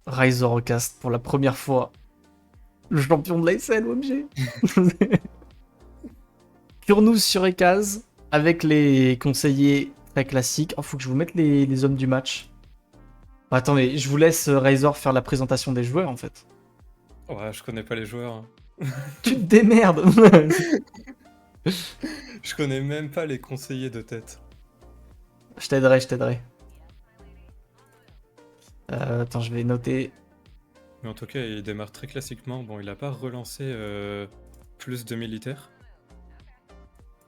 Razorcast pour la première fois. Le champion de l'ASL, OMG. Kurnous sur Ekaz, avec les conseillers très classiques. Oh, faut que je vous mette les hommes du match. Attendez, je vous laisse Razor faire la présentation des joueurs en fait. Ouais, je connais pas les joueurs, hein. Tu te démerdes. Je connais même pas les conseillers de tête. Je t'aiderai, je t'aiderai. Attends, je vais noter. Mais en tout cas, il démarre très classiquement. Bon, il a pas relancé plus de militaires.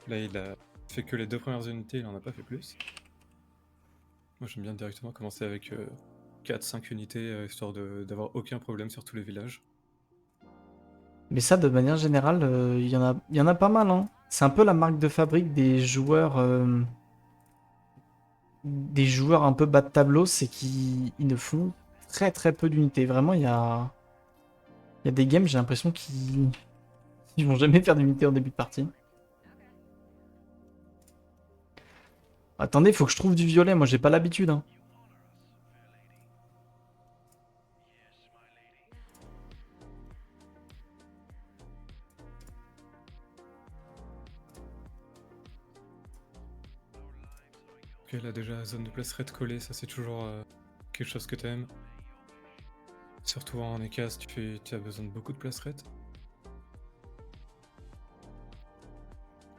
Là, il a fait que les 2 premières unités, il en a pas fait plus. Moi, j'aime bien directement commencer avec 4-5 unités, histoire d'avoir aucun problème sur tous les villages. Mais ça, de manière générale, il y en a pas mal. Hein. C'est un peu la marque de fabrique des joueurs un peu bas de tableau, c'est qu'ils ne font très très peu d'unités. Vraiment, il y a des games, j'ai l'impression qu'ils ils vont jamais faire d'unités en début de partie. Attendez, faut que je trouve du violet, moi j'ai pas l'habitude. Hein. Ok, là déjà, zone de place red collée, ça c'est toujours quelque chose que t'aimes. Surtout en ECAS, tu as besoin de beaucoup de place red.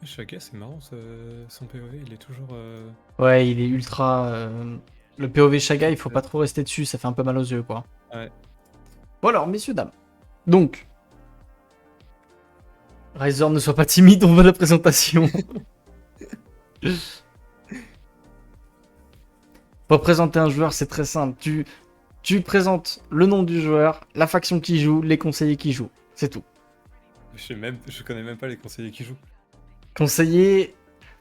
Chaga, c'est marrant, son POV, il est toujours... Ouais, il est ultra... Le POV Shaga, il faut pas trop rester dessus, ça fait un peu mal aux yeux, quoi. Ouais. Bon alors, messieurs, dames. Donc, Razor, ne sois pas timide, on veut la présentation. Pour présenter un joueur, c'est très simple. Tu présentes le nom du joueur, la faction qui joue, les conseillers qui jouent. C'est tout. Je connais même pas les conseillers qui jouent. Conseiller...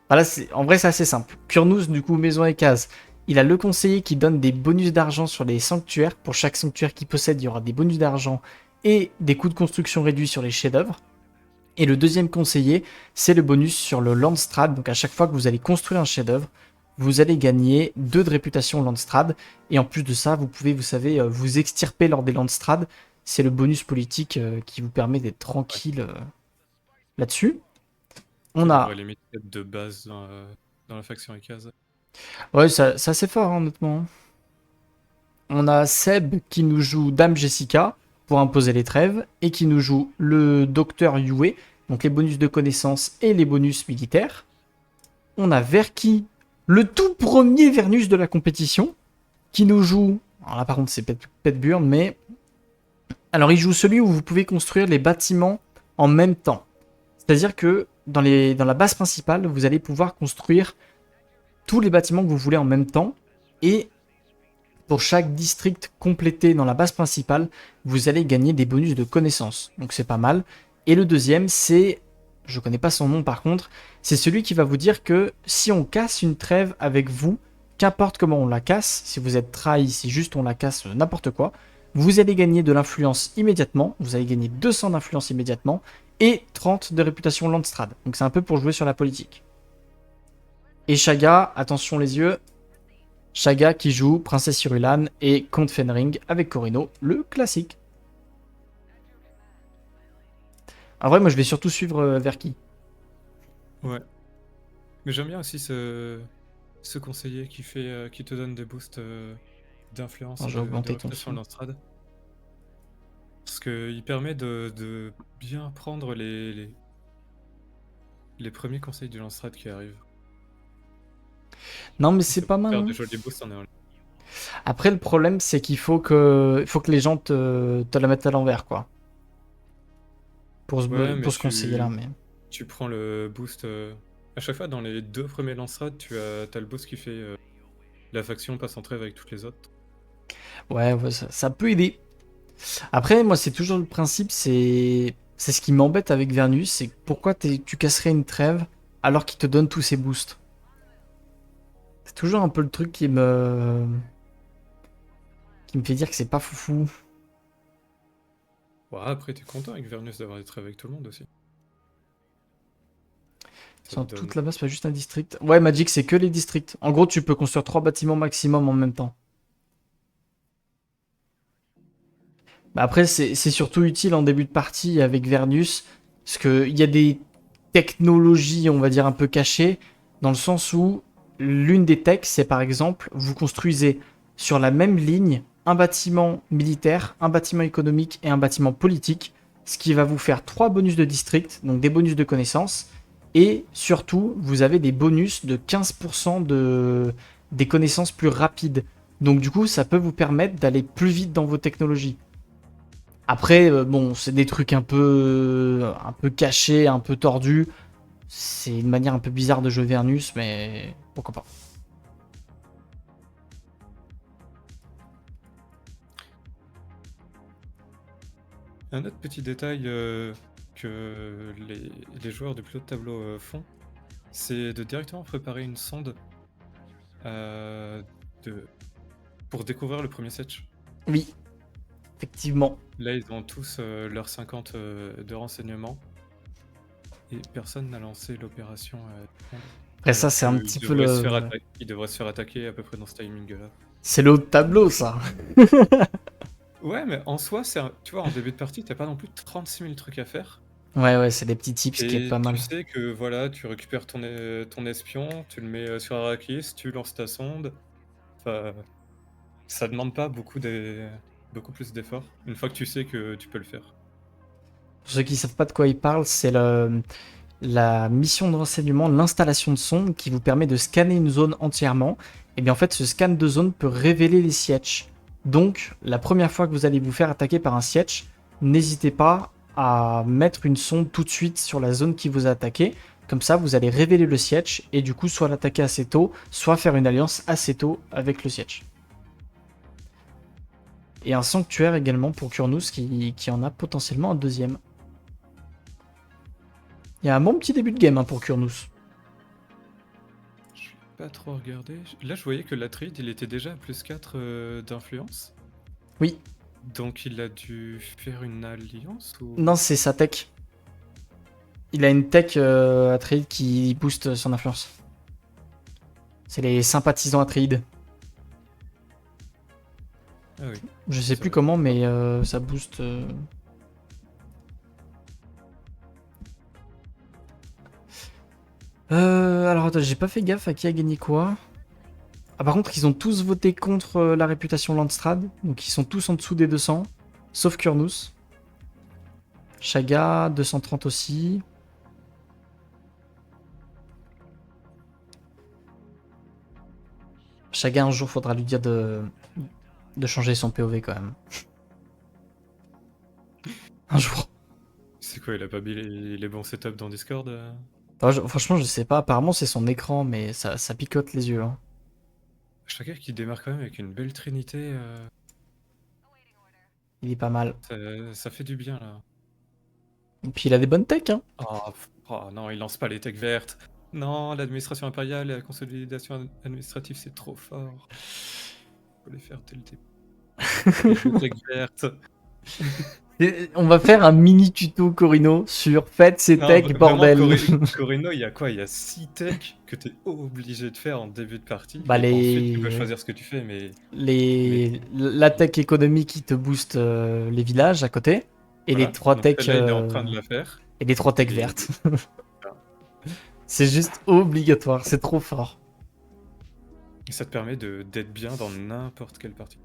Voilà, en vrai, c'est assez simple. Kurnous, du coup, maison et case. Il a le conseiller qui donne des bonus d'argent sur les sanctuaires. Pour chaque sanctuaire qu'il possède, il y aura des bonus d'argent et des coûts de construction réduits sur les chefs-d'œuvre. Et le deuxième conseiller, c'est le bonus sur le Landstrad. Donc à chaque fois que vous allez construire un chef-d'œuvre, vous allez gagner 2 de réputation Landstrad. Et en plus de ça, vous pouvez, vous savez, vous extirper lors des Landstrad. C'est le bonus politique qui vous permet d'être tranquille là-dessus. On Il a... devrait limite être de base dans la faction ECAS. Ouais, c'est assez fort, hein, honnêtement. On a Seb qui nous joue Dame Jessica pour imposer les trêves et qui nous joue le Docteur Yue, donc les bonus de connaissances et les bonus militaires. On a Verki, le tout premier Vernus de la compétition, qui nous joue... Alors là par contre c'est Petburn, mais... Alors il joue celui où vous pouvez construire les bâtiments en même temps. C'est-à-dire que dans la base principale, vous allez pouvoir construire tous les bâtiments que vous voulez en même temps. Et pour chaque district complété dans la base principale, vous allez gagner des bonus de connaissances. Donc c'est pas mal. Et le deuxième, c'est... Je connais pas son nom par contre. C'est celui qui va vous dire que si on casse une trêve avec vous, qu'importe comment on la casse, si vous êtes trahi, si juste on la casse n'importe quoi, vous allez gagner de l'influence immédiatement. Vous allez gagner 200 d'influence immédiatement et 30 de réputation Landstrad. Donc c'est un peu pour jouer sur la politique. Et Shaga, attention les yeux, Shaga qui joue Princesse Irulan et Comte Fenring avec Corino, le classique. En vrai, moi je vais surtout suivre Verki. Ouais. Mais j'aime bien aussi ce conseiller qui te donne des boosts d'influence et J'ai de augmenté ton réputation son. Landstrad. Parce qu'il permet de bien prendre les premiers conseils du Landstrad qui arrivent. Non mais Et c'est ça pas peut mal. faire Hein. des jolis boosts en early. Après le problème c'est qu'il faut que les gens te la mettent à l'envers quoi. Ouais, mais Pour ce conseiller là. Mais... tu prends le boost... À chaque fois, dans les 2 premiers Lancerades, t'as le boost qui fait la faction passe en trêve avec toutes les autres. Ouais, ça peut aider. Après, moi c'est toujours le principe, c'est ce qui m'embête avec Vernus, c'est pourquoi tu casserais une trêve alors qu'il te donne tous ses boosts. C'est toujours un peu le truc qui me fait dire que c'est pas foufou. Ouais, après, t'es content avec Vernus d'avoir des trêves avec tout le monde aussi. Ça te Sur donne... toute la base, pas juste un district. Ouais, Magic, c'est que les districts. En gros, tu peux construire 3 bâtiments maximum en même temps. Bah après, c'est surtout utile en début de partie avec Vernus, parce qu'il y a des technologies, on va dire, un peu cachées, dans le sens où l'une des techs, c'est par exemple, vous construisez sur la même ligne un bâtiment militaire, un bâtiment économique et un bâtiment politique, ce qui va vous faire 3 bonus de district, donc des bonus de connaissances, et surtout, vous avez des bonus de 15% des connaissances plus rapides. Donc du coup, ça peut vous permettre d'aller plus vite dans vos technologies. Après, bon, c'est des trucs un peu cachés, un peu tordus. C'est une manière un peu bizarre de jouer Vernus, mais pourquoi pas. Un autre petit détail que les joueurs du plus haut de tableau font, c'est de directement préparer une sonde euh, de, pour découvrir le premier setch. Oui, effectivement. Là, ils ont tous leurs 50 de renseignements et personne n'a lancé l'opération. Après ça, Alors c'est un qu'il petit peu devrait se faire le... il devrait se faire attaquer à peu près dans ce timing-là. C'est le haut de tableau, ça. Ouais, mais en soi, tu vois, en début de partie, t'as pas non plus 36 000 trucs à faire. Ouais, ouais, c'est des petits tips qui est Et pas tu mal. sais que voilà, tu récupères ton espion, tu le mets sur Arrakis, tu lances ta sonde. Enfin, ça demande pas beaucoup plus d'efforts, une fois que tu sais que tu peux le faire. Pour ceux qui savent pas de quoi il parle, c'est la mission de renseignement, l'installation de sonde qui vous permet de scanner une zone entièrement. Et bien en fait, ce scan de zone peut révéler les sièges. Donc, la première fois que vous allez vous faire attaquer par un siège, n'hésitez pas à mettre une sonde tout de suite sur la zone qui vous a attaqué. Comme ça, vous allez révéler le siège et du coup, soit l'attaquer assez tôt, soit faire une alliance assez tôt avec le siège. Et un sanctuaire également pour Kurnous qui en a potentiellement un deuxième. Il y a un bon petit début de game pour Kurnous. Je vais pas trop regarder. Là, je voyais que l'Atride, il était déjà à plus 4 d'influence. Oui, Donc il a dû faire une alliance ou... non, c'est sa tech. Il a une tech Atreide qui booste son influence. C'est les sympathisants Atreide. Ah oui. Je sais Ça plus va. comment, mais ça booste. Alors attends, j'ai pas fait gaffe à qui a gagné quoi. Ah, par contre, ils ont tous voté contre la réputation Landstrad. Donc ils sont tous en dessous des 200. Sauf Kurnous. Chaga, 230 aussi. Chaga, un jour, faudra lui dire de changer son POV quand même. Un jour. C'est quoi, il a pas mis les bons setups dans Discord Franchement, je sais pas. Apparemment, c'est son écran, mais ça picote les yeux. Hein. Chacun qui démarre quand même avec une belle trinité, Il est pas mal. ça fait du bien là. Et puis il a des bonnes techs. Hein. Oh non, il lance pas les techs vertes. Non, l'administration impériale et la consolidation administrative, c'est trop fort. Faut les faire dès le début. Les techs vertes. On va faire un mini tuto Corino sur faites ces Non, techs, vraiment, bordel. Corino, il y a quoi? Il y a 6 techs que t'es obligé de faire en début de partie. Bah Et ensuite, tu peux choisir ce que tu fais, mais la tech économique qui te booste les villages à côté. Et les voilà. 3 Donc techs. celle-là, il est en train de la faire. Et les 3 techs Et vertes. C'est juste obligatoire, c'est trop fort. ça te permet d'être bien dans n'importe quelle partie.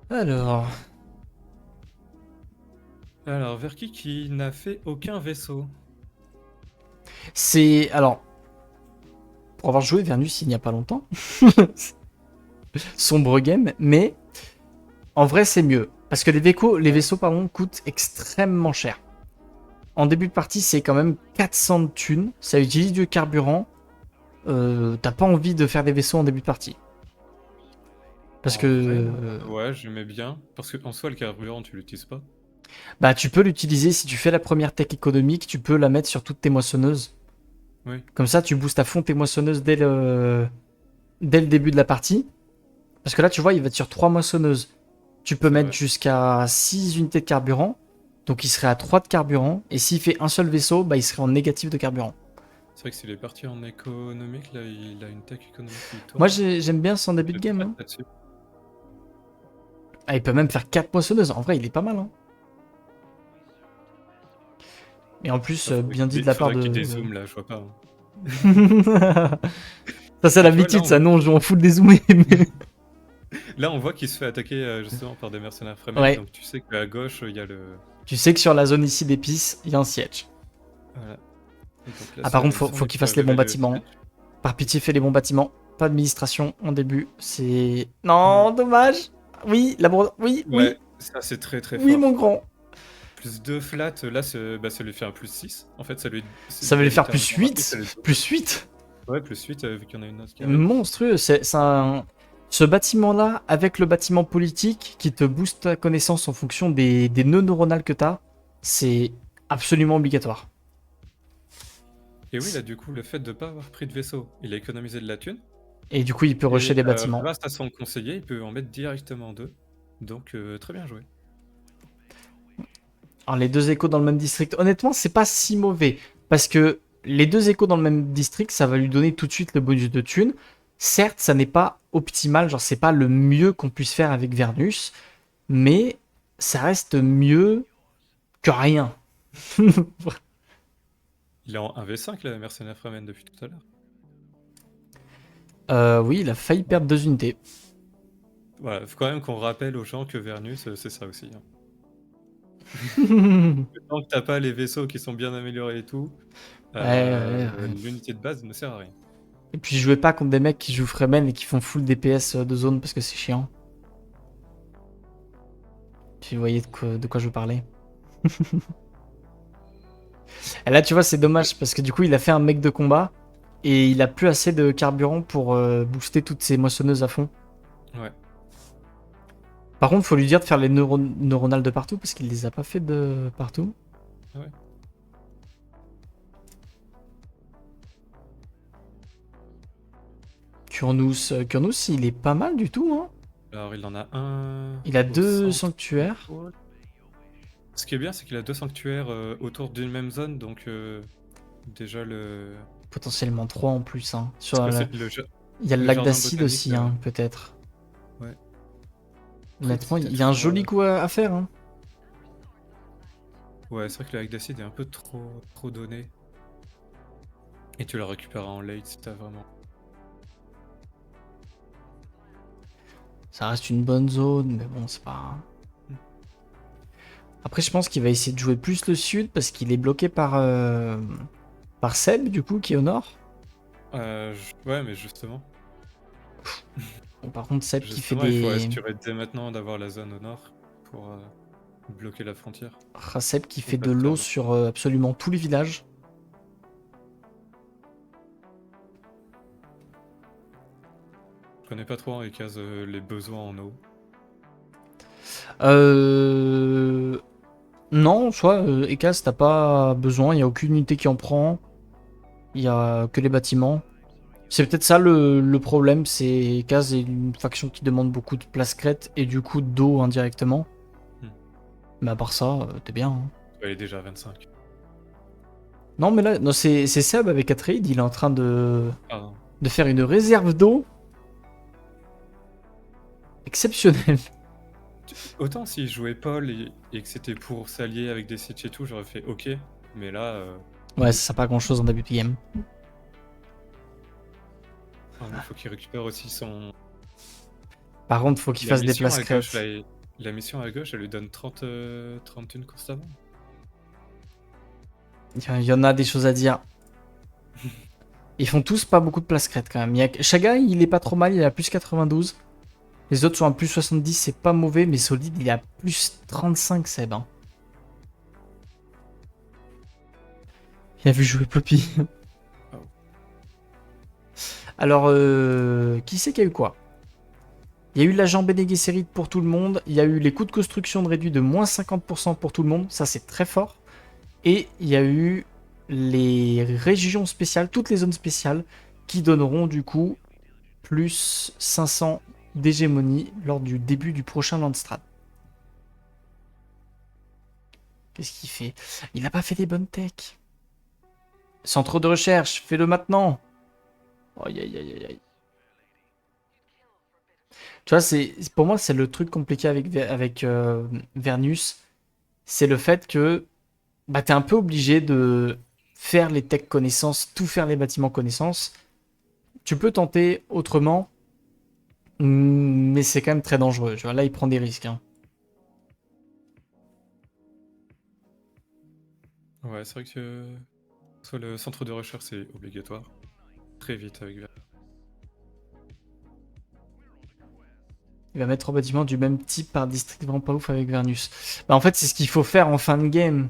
Alors. Alors, Verki qui n'a fait aucun vaisseau. C'est. Alors. Pour avoir joué Vernus il n'y a pas longtemps. Sombre game, mais. En vrai, c'est mieux. Parce que les vaisseaux pardon, coûtent extrêmement cher. En début de partie, c'est quand même 400 de thunes. Ça utilise du carburant. T'as pas envie de faire des vaisseaux en début de partie. Parce En que. vrai, ouais, j'aimais bien. Parce qu'en soi, le carburant, tu l'utilises pas. Bah, tu peux l'utiliser si tu fais la première tech économique. Tu peux la mettre sur toutes tes moissonneuses. Oui. Comme ça, tu boostes à fond tes moissonneuses dès le début de la partie. Parce que là, tu vois, il va être sur 3 moissonneuses. Tu peux C'est mettre vrai. jusqu'à 6 unités de carburant. Donc il serait à 3 de carburant. Et s'il fait un seul vaisseau, bah, il serait en négatif de carburant. C'est vrai que s'il est parti en économique, là, il a une tech économique qui tourne. Moi, j'aime bien son début de Je game. traite Hein. là-dessus. Ah, il peut même faire 4 moissonneuses. En vrai, il est pas mal. Hein. Et en plus, bien dit de la part Faudrait que tu de... dézoomes là, je vois pas. Hein. Ça, c'est Mais tu vois, là, l'habitude, ça. Non, on joue en full dézoomé. Mais... là, on voit qu'il se fait attaquer justement par des mercenaires Fremen, Ouais. donc tu sais qu'à gauche, il y a le. Tu sais que sur la zone ici d'épices, il y a un siège. Voilà. Et donc là, Ah, c'est par la contre, mission faut de qu'il faire fasse les bons lever le bâtiments. siège. Par pitié, fais les bons bâtiments. Pas d'administration en début. C'est... Ouais. Non, dommage. Oui, oui, Ouais, oui, ça c'est très très oui, mon fort. grand. Plus 2 flats, là, ça lui fait un plus 6. En fait, Ça va il a lui faire plus littéralement raté, ça 8. lui double. Plus 8. Ouais, plus 8, vu qu'il y en a une autre qui arrive. Monstrueux. C'est un... Ce bâtiment-là, avec le bâtiment politique qui te booste ta connaissance en fonction des nœuds neuronales que t'as, c'est absolument obligatoire. Et oui, là, du coup, le fait de ne pas avoir pris de vaisseau, il a économisé de la thune. Et du coup, il peut rusher Et les bâtiments. grâce à son conseiller, il peut en mettre directement 2. Donc, très bien joué. Alors, les deux échos dans le même district, honnêtement, c'est pas si mauvais. Parce que les deux échos dans le même district, ça va lui donner tout de suite le bonus de thunes. Certes, ça n'est pas optimal, genre c'est pas le mieux qu'on puisse faire avec Vernus, mais ça reste mieux que rien. Il est en 1v5, là, mercenaire Fremen, depuis tout à l'heure. Oui, il a failli perdre 2 unités. Voilà, faut quand même qu'on rappelle aux gens que Vernus, c'est ça aussi. Hein. Tant que t'as pas les vaisseaux qui sont bien améliorés et tout, Ouais. l'unité de base ne sert à rien. Et puis je jouais pas contre des mecs qui jouent Fremen et qui font full DPS de zone parce que c'est chiant. Tu voyais de quoi je parlais. Et là, tu vois, c'est dommage parce que du coup, il a fait un mec de combat et il a plus assez de carburant pour booster toutes ses moissonneuses à fond. Ouais. Par contre, faut lui dire de faire les neuronales de partout parce qu'il les a pas fait de partout. Ouais. Kurnous, il est pas mal du tout. Hein. Alors, il en a un. Il a au 2 centre. sanctuaires. Ce qui est bien, c'est qu'il a 2 sanctuaires autour d'une même zone, donc déjà le. Potentiellement 3 en plus. Hein. Parce que c'est Il y a le le lac jardin d'acide botanique. aussi, hein, peut-être. Ouais. Honnêtement, il Peut-être y a un pour, joli coup à faire. Hein. Ouais, c'est vrai que le lac d'acide est un peu trop donné. Et tu le récupéreras en late si t'as vraiment. Ça reste une bonne zone, mais bon, c'est pas... Après, je pense qu'il va essayer de jouer plus le sud parce qu'il est bloqué par Seb, du coup, qui est au nord. Ouais, mais justement. Bon, par contre, Seb qui fait Justement, il faut des... assurer dès maintenant d'avoir la zone au nord pour bloquer la frontière. Seb qui Faut fait pas de se l'eau perdre. sur absolument tous les villages. Je connais pas trop en Ekaz les besoins en eau. Non, soit Ekaz, t'as pas besoin, il n'y a aucune unité qui en prend. Il y a que les bâtiments. C'est peut-être ça le problème, c'est Ekaz est une faction qui demande beaucoup de place crête et du coup d'eau indirectement. Hmm. Mais à part ça, t'es bien. Hein. Ouais, il est déjà à 25. Non, mais là, non, c'est Seb avec Atreid, il est en train Ah non. de faire une réserve d'eau exceptionnelle. Autant s'il jouait Paul et que c'était pour s'allier avec des Sitch et tout, j'aurais fait ok. Mais là, Ouais, ça sert pas à grand chose en début de game. il faut qu'il récupère aussi son. Par contre, faut qu'il La fasse des mission places à gauche, crêtes. là, la mission à gauche, elle lui donne 30 thunes constamment. Il y en a des choses à dire. Ils font tous pas beaucoup de places crêtes quand même. Shagai, il est pas trop mal, il est à plus 92. Les autres sont à plus 70, c'est pas mauvais, mais solide, il est à plus 35, Seb. Hein. Il a vu jouer Poppy. Oh. Alors, qui c'est qui a eu quoi? Il y a eu l'agent Bene Gesserit pour tout le monde. Il y a eu les coûts de construction de réduits de moins 50% pour tout le monde. Ça, c'est très fort. Et il y a eu les régions spéciales, toutes les zones spéciales, qui donneront du coup plus 500 d'hégémonie lors du début du prochain Landstrad. Qu'est-ce qu'il fait? Il n'a pas fait des bonnes techs. Centre de recherche, fais-le maintenant. Aïe aïe aïe aïe. Tu vois, pour moi, c'est le truc compliqué avec Vernus. C'est le fait que bah, t'es un peu obligé de faire les techs connaissances, tout faire les bâtiments connaissances. Tu peux tenter autrement, mais c'est quand même très dangereux. Tu vois, là, il prend des risques, hein. Ouais, c'est vrai que soit le centre de recherche, c'est obligatoire. Très vite avec Il va mettre 3 bâtiments du même type par district, vraiment pas ouf avec Vernus. Bah, en fait, c'est ce qu'il faut faire en fin de game.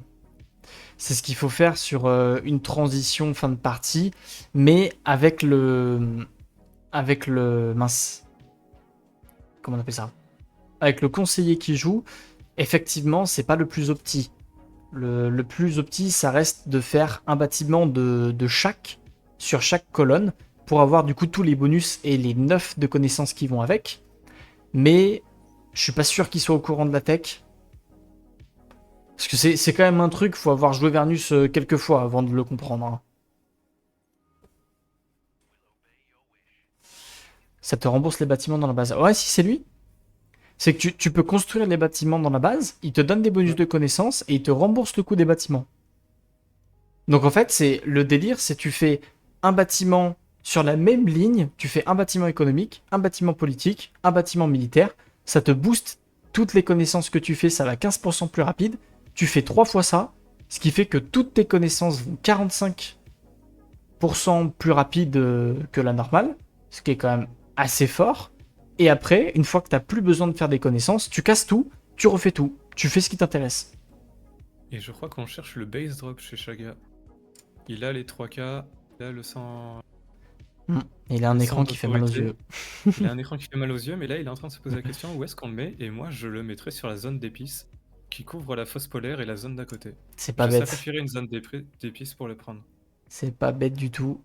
C'est ce qu'il faut faire sur une transition fin de partie, mais avec le mince, comment on appelle ça? Avec le conseiller qui joue, effectivement, c'est pas le plus opti. Le plus opti, ça reste de faire un bâtiment de chaque, sur chaque colonne, pour avoir du coup tous les bonus et les 9 de connaissances qui vont avec. Mais je suis pas sûr qu'il soit au courant de la tech. Parce que c'est quand même un truc, faut avoir joué Vernus quelques fois avant de le comprendre, hein. Ça te rembourse les bâtiments dans la base. Ouais, si c'est lui. C'est que tu peux construire les bâtiments dans la base, il te donne des bonus Ouais. de connaissances et il te rembourse le coût des bâtiments. Donc en fait, c'est le délire, c'est tu fais un bâtiment sur la même ligne, tu fais un bâtiment économique, un bâtiment politique, un bâtiment militaire, ça te booste toutes les connaissances que tu fais, ça va 15% plus rapide, tu fais 3 fois ça, ce qui fait que toutes tes connaissances vont 45% plus rapide que la normale, ce qui est quand même assez fort. Et après, une fois que tu n'as plus besoin de faire des connaissances, tu casses tout, tu refais tout, tu fais ce qui t'intéresse. Et je crois qu'on cherche le base drop chez Chaga. Il a les 3K, il a le 100, Il a un le écran 100 qui fait mal aux d'autorité. yeux. Il a un écran qui fait mal aux yeux, mais là il est en train de se poser la question où est-ce qu'on le met? Et moi je le mettrais sur la zone d'épices qui couvre la fosse polaire et la zone d'à côté. C'est pas Je bête. sacrifierais une zone d'épices pour le prendre. C'est pas bête du tout.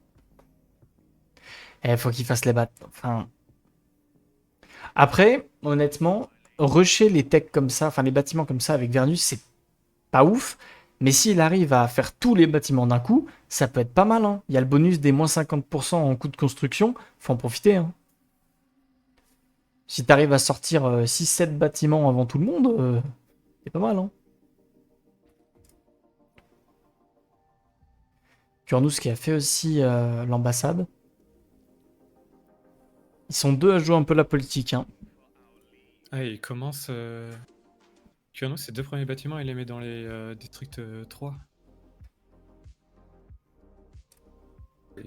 Faut qu'il fasse les battes. Enfin. Après, honnêtement, rusher les techs comme ça, enfin les bâtiments comme ça avec Vernus, c'est pas ouf. Mais s'il arrive à faire tous les bâtiments d'un coup, ça peut être pas mal, hein. Il y a le bonus des moins 50% en coût de construction. Faut en profiter, hein. Si t'arrives à sortir 6-7 bâtiments avant tout le monde, c'est pas mal, hein. Turnus qui a fait aussi l'ambassade. Ils sont deux à jouer un peu la politique, hein. Ah, et il commence. Kurno, ses deux premiers bâtiments, il les met dans les districts 3. Et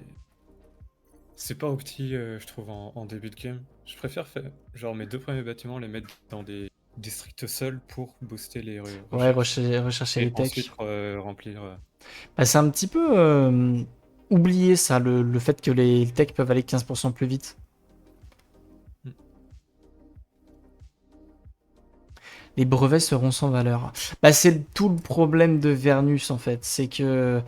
c'est pas opti, je trouve, en début de game. Je préfère faire, genre, mes deux premiers bâtiments, les mettre dans des districts seuls pour booster les Ouais, recherches. rechercher Et les ensuite techs. remplir. Bah, c'est un petit peu oublié ça, le fait que les techs peuvent aller 15% plus vite. Hmm. Les brevets seront sans valeur. Bah, c'est tout le problème de Vernus en fait. C'est que,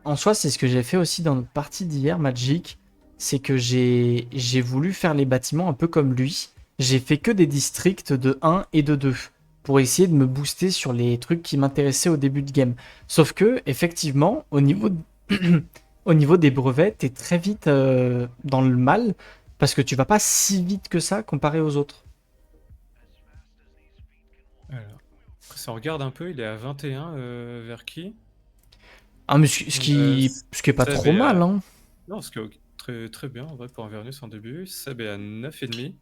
en soi, c'est ce que j'ai fait aussi dans notre partie d'hier, Magic. C'est que j'ai voulu faire les bâtiments un peu comme lui. J'ai fait que des districts de 1 et de 2 pour essayer de me booster sur les trucs qui m'intéressaient au début de game. Sauf que, effectivement, au niveau des brevets, t'es très vite dans le mal parce que tu vas pas si vite que ça comparé aux autres. Alors. Après, si on regarde un peu, il est à 21 vers qui? Ah, mais ce qui est pas Seb trop est mal, à. hein. Non, ce qui est très, très bien en vrai pour Invernus en début. Seb est à 9,5.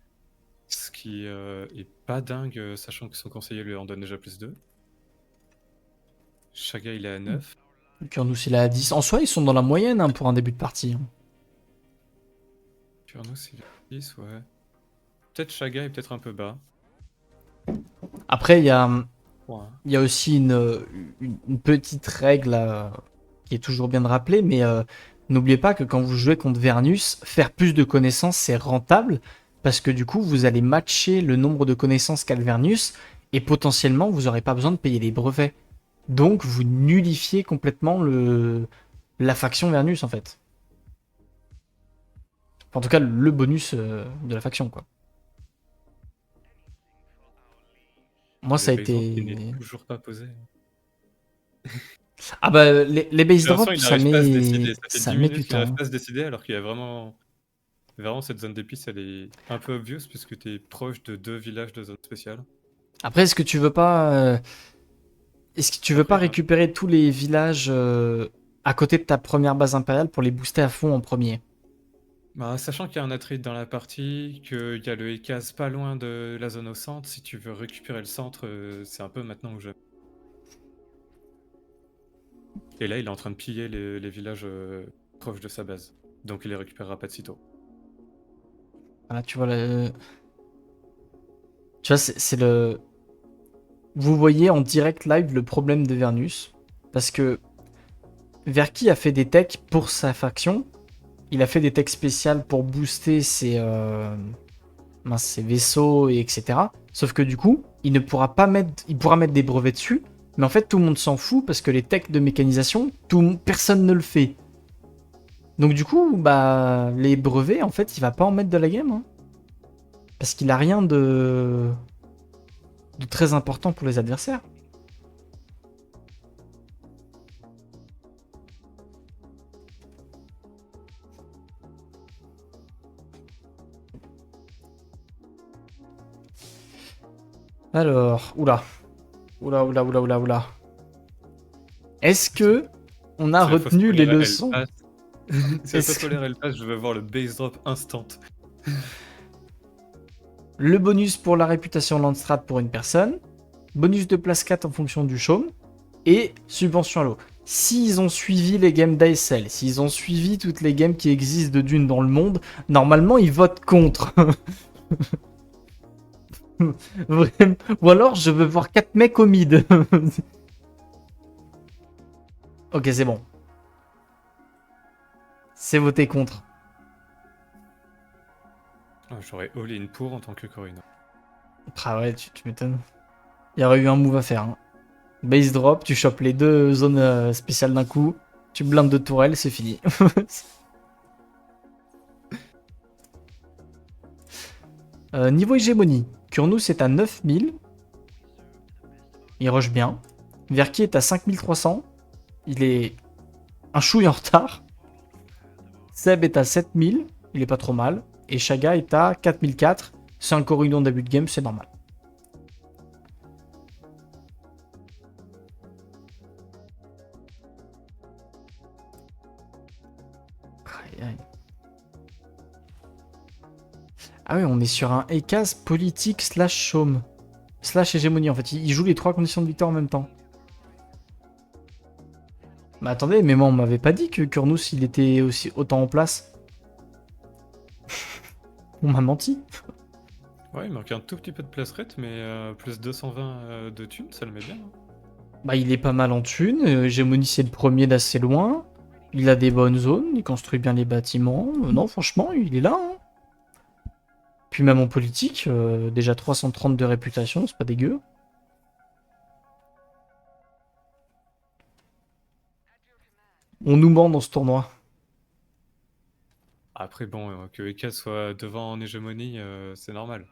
Ce qui est pas dingue, sachant que son conseiller lui en donne déjà plus 2. Chaga, il est à 9. Kurnous, il est à 10. En soi, ils sont dans la moyenne hein, pour un début de partie, hein. Kurnos, il est à 10, ouais. Peut-être Chaga est peut-être un peu bas. Après, Ouais. il y a aussi une petite règle qui est toujours bien de rappeler, mais n'oubliez pas que quand vous jouez contre Vernus, faire plus de connaissances, c'est rentable, parce que du coup, vous allez matcher le nombre de connaissances qu'a le Vernus, et potentiellement, vous n'aurez pas besoin de payer les brevets. Donc, vous nullifiez complètement la faction Vernus, en fait. Enfin, en tout cas, le bonus de la faction, quoi. Moi, Le ça a base drop, il n'est été... toujours pas posé. Ah bah, les base J'ai l'impression drops, qu'il ça n'arrive pas à se met, décider. Ça fait ça 10 met du minutes qu'il temps. n'arrive pas à se décider alors qu'il y a vraiment. Vraiment, cette zone d'épices, elle est un peu obvious puisque tu es proche de 2 villages de zone spéciale. Après, est-ce que tu veux pas Après, hein, récupérer tous les villages à côté de ta première base impériale pour les booster à fond en premier? bah, sachant qu'il y a un Atreide dans la partie, qu'il y a le Ekaz pas loin de la zone au centre, si tu veux récupérer le centre, c'est un peu maintenant ou jamais. Et là, il est en train de piller les villages proches de sa base. Donc il les récupérera pas de sitôt. Voilà, tu vois, tu vois, c'est le. Vous voyez en direct live le problème de Vernus. Parce que Verki a fait des techs pour sa faction. Il a fait des techs spéciales pour booster ses vaisseaux, et etc. Sauf que du coup, il ne pourra pas mettre. Il pourra mettre des brevets dessus. Mais en fait, tout le monde s'en fout parce que les techs de mécanisation, personne ne le fait. Donc du coup, bah les brevets, en fait, il va pas en mettre de la game. Hein. Parce qu'il a rien de très important pour les adversaires. Alors, oula. Est-ce que on a Si la fausse retenu les polaire, elle leçons? passe, si la fausse Est-ce que polaire, elle passe, je veux voir le base drop instant. le bonus pour la réputation Landstrat pour une personne, bonus de place 4 en fonction du chaume, et subvention à l'eau. S'ils ont suivi les games d'ASL, s'ils ont suivi toutes les games qui existent de Dune dans le monde, normalement ils votent contre. Vraiment. Ou alors je veux voir 4 mecs au mid. Ok, c'est bon. C'est voté contre. Ah, j'aurais all-in pour en tant que Corino. Ah ouais, tu m'étonnes. Il y aurait eu un move à faire. Hein. Base drop, tu chopes les deux zones spéciales d'un coup, tu blindes de tourelles, c'est fini. Niveau hégémonie, Kurnous est à 9000. Il rush bien. Verki est à 5300. Il est un chouille en retard. Seb est à 7000. Il est pas trop mal. Et Shaga est à 4004. C'est un corridon début de game, c'est normal. Aïe, aïe. Ah oui, on est sur un ECAS politique slash chaume. Slash hégémonie en fait. Il joue les trois conditions de victoire en même temps. Mais attendez, mais moi on m'avait pas dit que Kurnous il était aussi autant en place. On m'a menti. Ouais, il manque un tout petit peu de place rate, mais plus 220 de thunes, ça le met bien. Hein. Bah il est pas mal en thune. Hégémonie c'est le premier d'assez loin. Il a des bonnes zones, il construit bien les bâtiments. Non franchement il est là. Hein. Puis même en politique, déjà 330 de réputation, c'est pas dégueu. On nous ment dans ce tournoi. Après, bon, que Eka soit devant en hégémonie, c'est normal.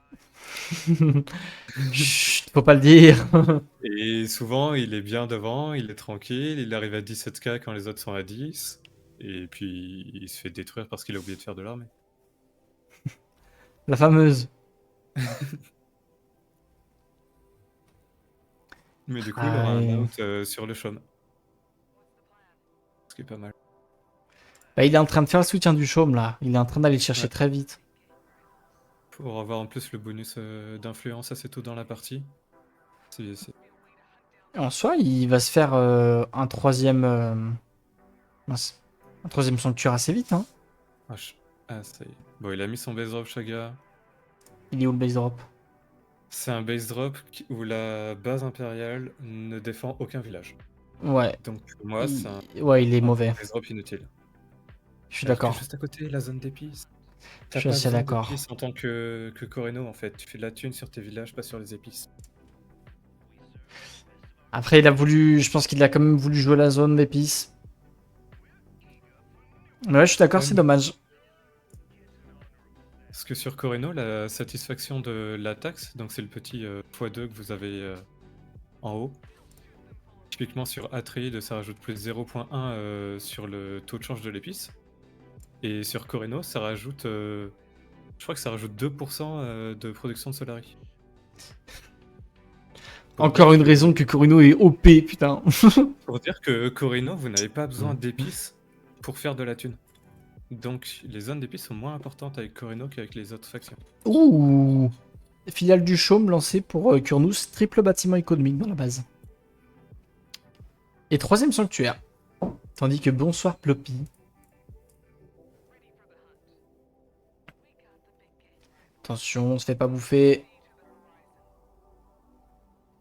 Chut, faut pas le dire. Et souvent, il est bien devant, il est tranquille, il arrive à 17k quand les autres sont à 10. Et puis, il se fait détruire parce qu'il a oublié de faire de l'armée. La fameuse. Mais du coup, il aura un Ouais. out sur le chaume. Ce qui est pas mal. Bah, il est en train de faire le soutien du chaume là. Il est en train d'aller le chercher Ouais. très vite. Pour avoir en plus le bonus d'influence assez tôt dans la partie. En soi, il va se faire un troisième. Mince. Un troisième sanctuaire assez vite. Hein. Ah, ça y est. Bon, il a mis son base drop, Shaga. Il est où le base drop? C'est un base drop où la base impériale ne défend aucun village. Ouais. Donc pour moi, c'est Ouais, il est un mauvais. base drop inutile. Je suis Alors que d'accord. juste à côté, la zone d'épices. Je T'as suis pas assez besoin d'accord. d'épices en tant que Coreno en fait. Tu fais de la thune sur tes villages, pas sur les épices. Après, il a voulu. Je pense qu'il a quand même voulu jouer la zone d'épices. Mais ouais, je suis d'accord, Ouais, c'est dommage. parce que sur Coreno, la satisfaction de la taxe, donc c'est le petit x2 que vous avez en haut. Typiquement sur Atreide, ça rajoute plus 0.1 sur le taux de change de l'épice. Et sur Corino, ça rajoute. Je crois que ça rajoute 2% de production de Solari. Pour Encore dire une que- raison que Corino est OP, putain. Pour dire que Corino, vous n'avez pas besoin d'épices pour faire de la thune. Donc les zones d'épices sont moins importantes avec Corino qu'avec les autres factions. Ouh. Filiale du Chaume lancée pour Kurnous, triple bâtiment économique dans la base. Et troisième sanctuaire. Tandis que bonsoir Ploppy. Attention, on se fait pas bouffer.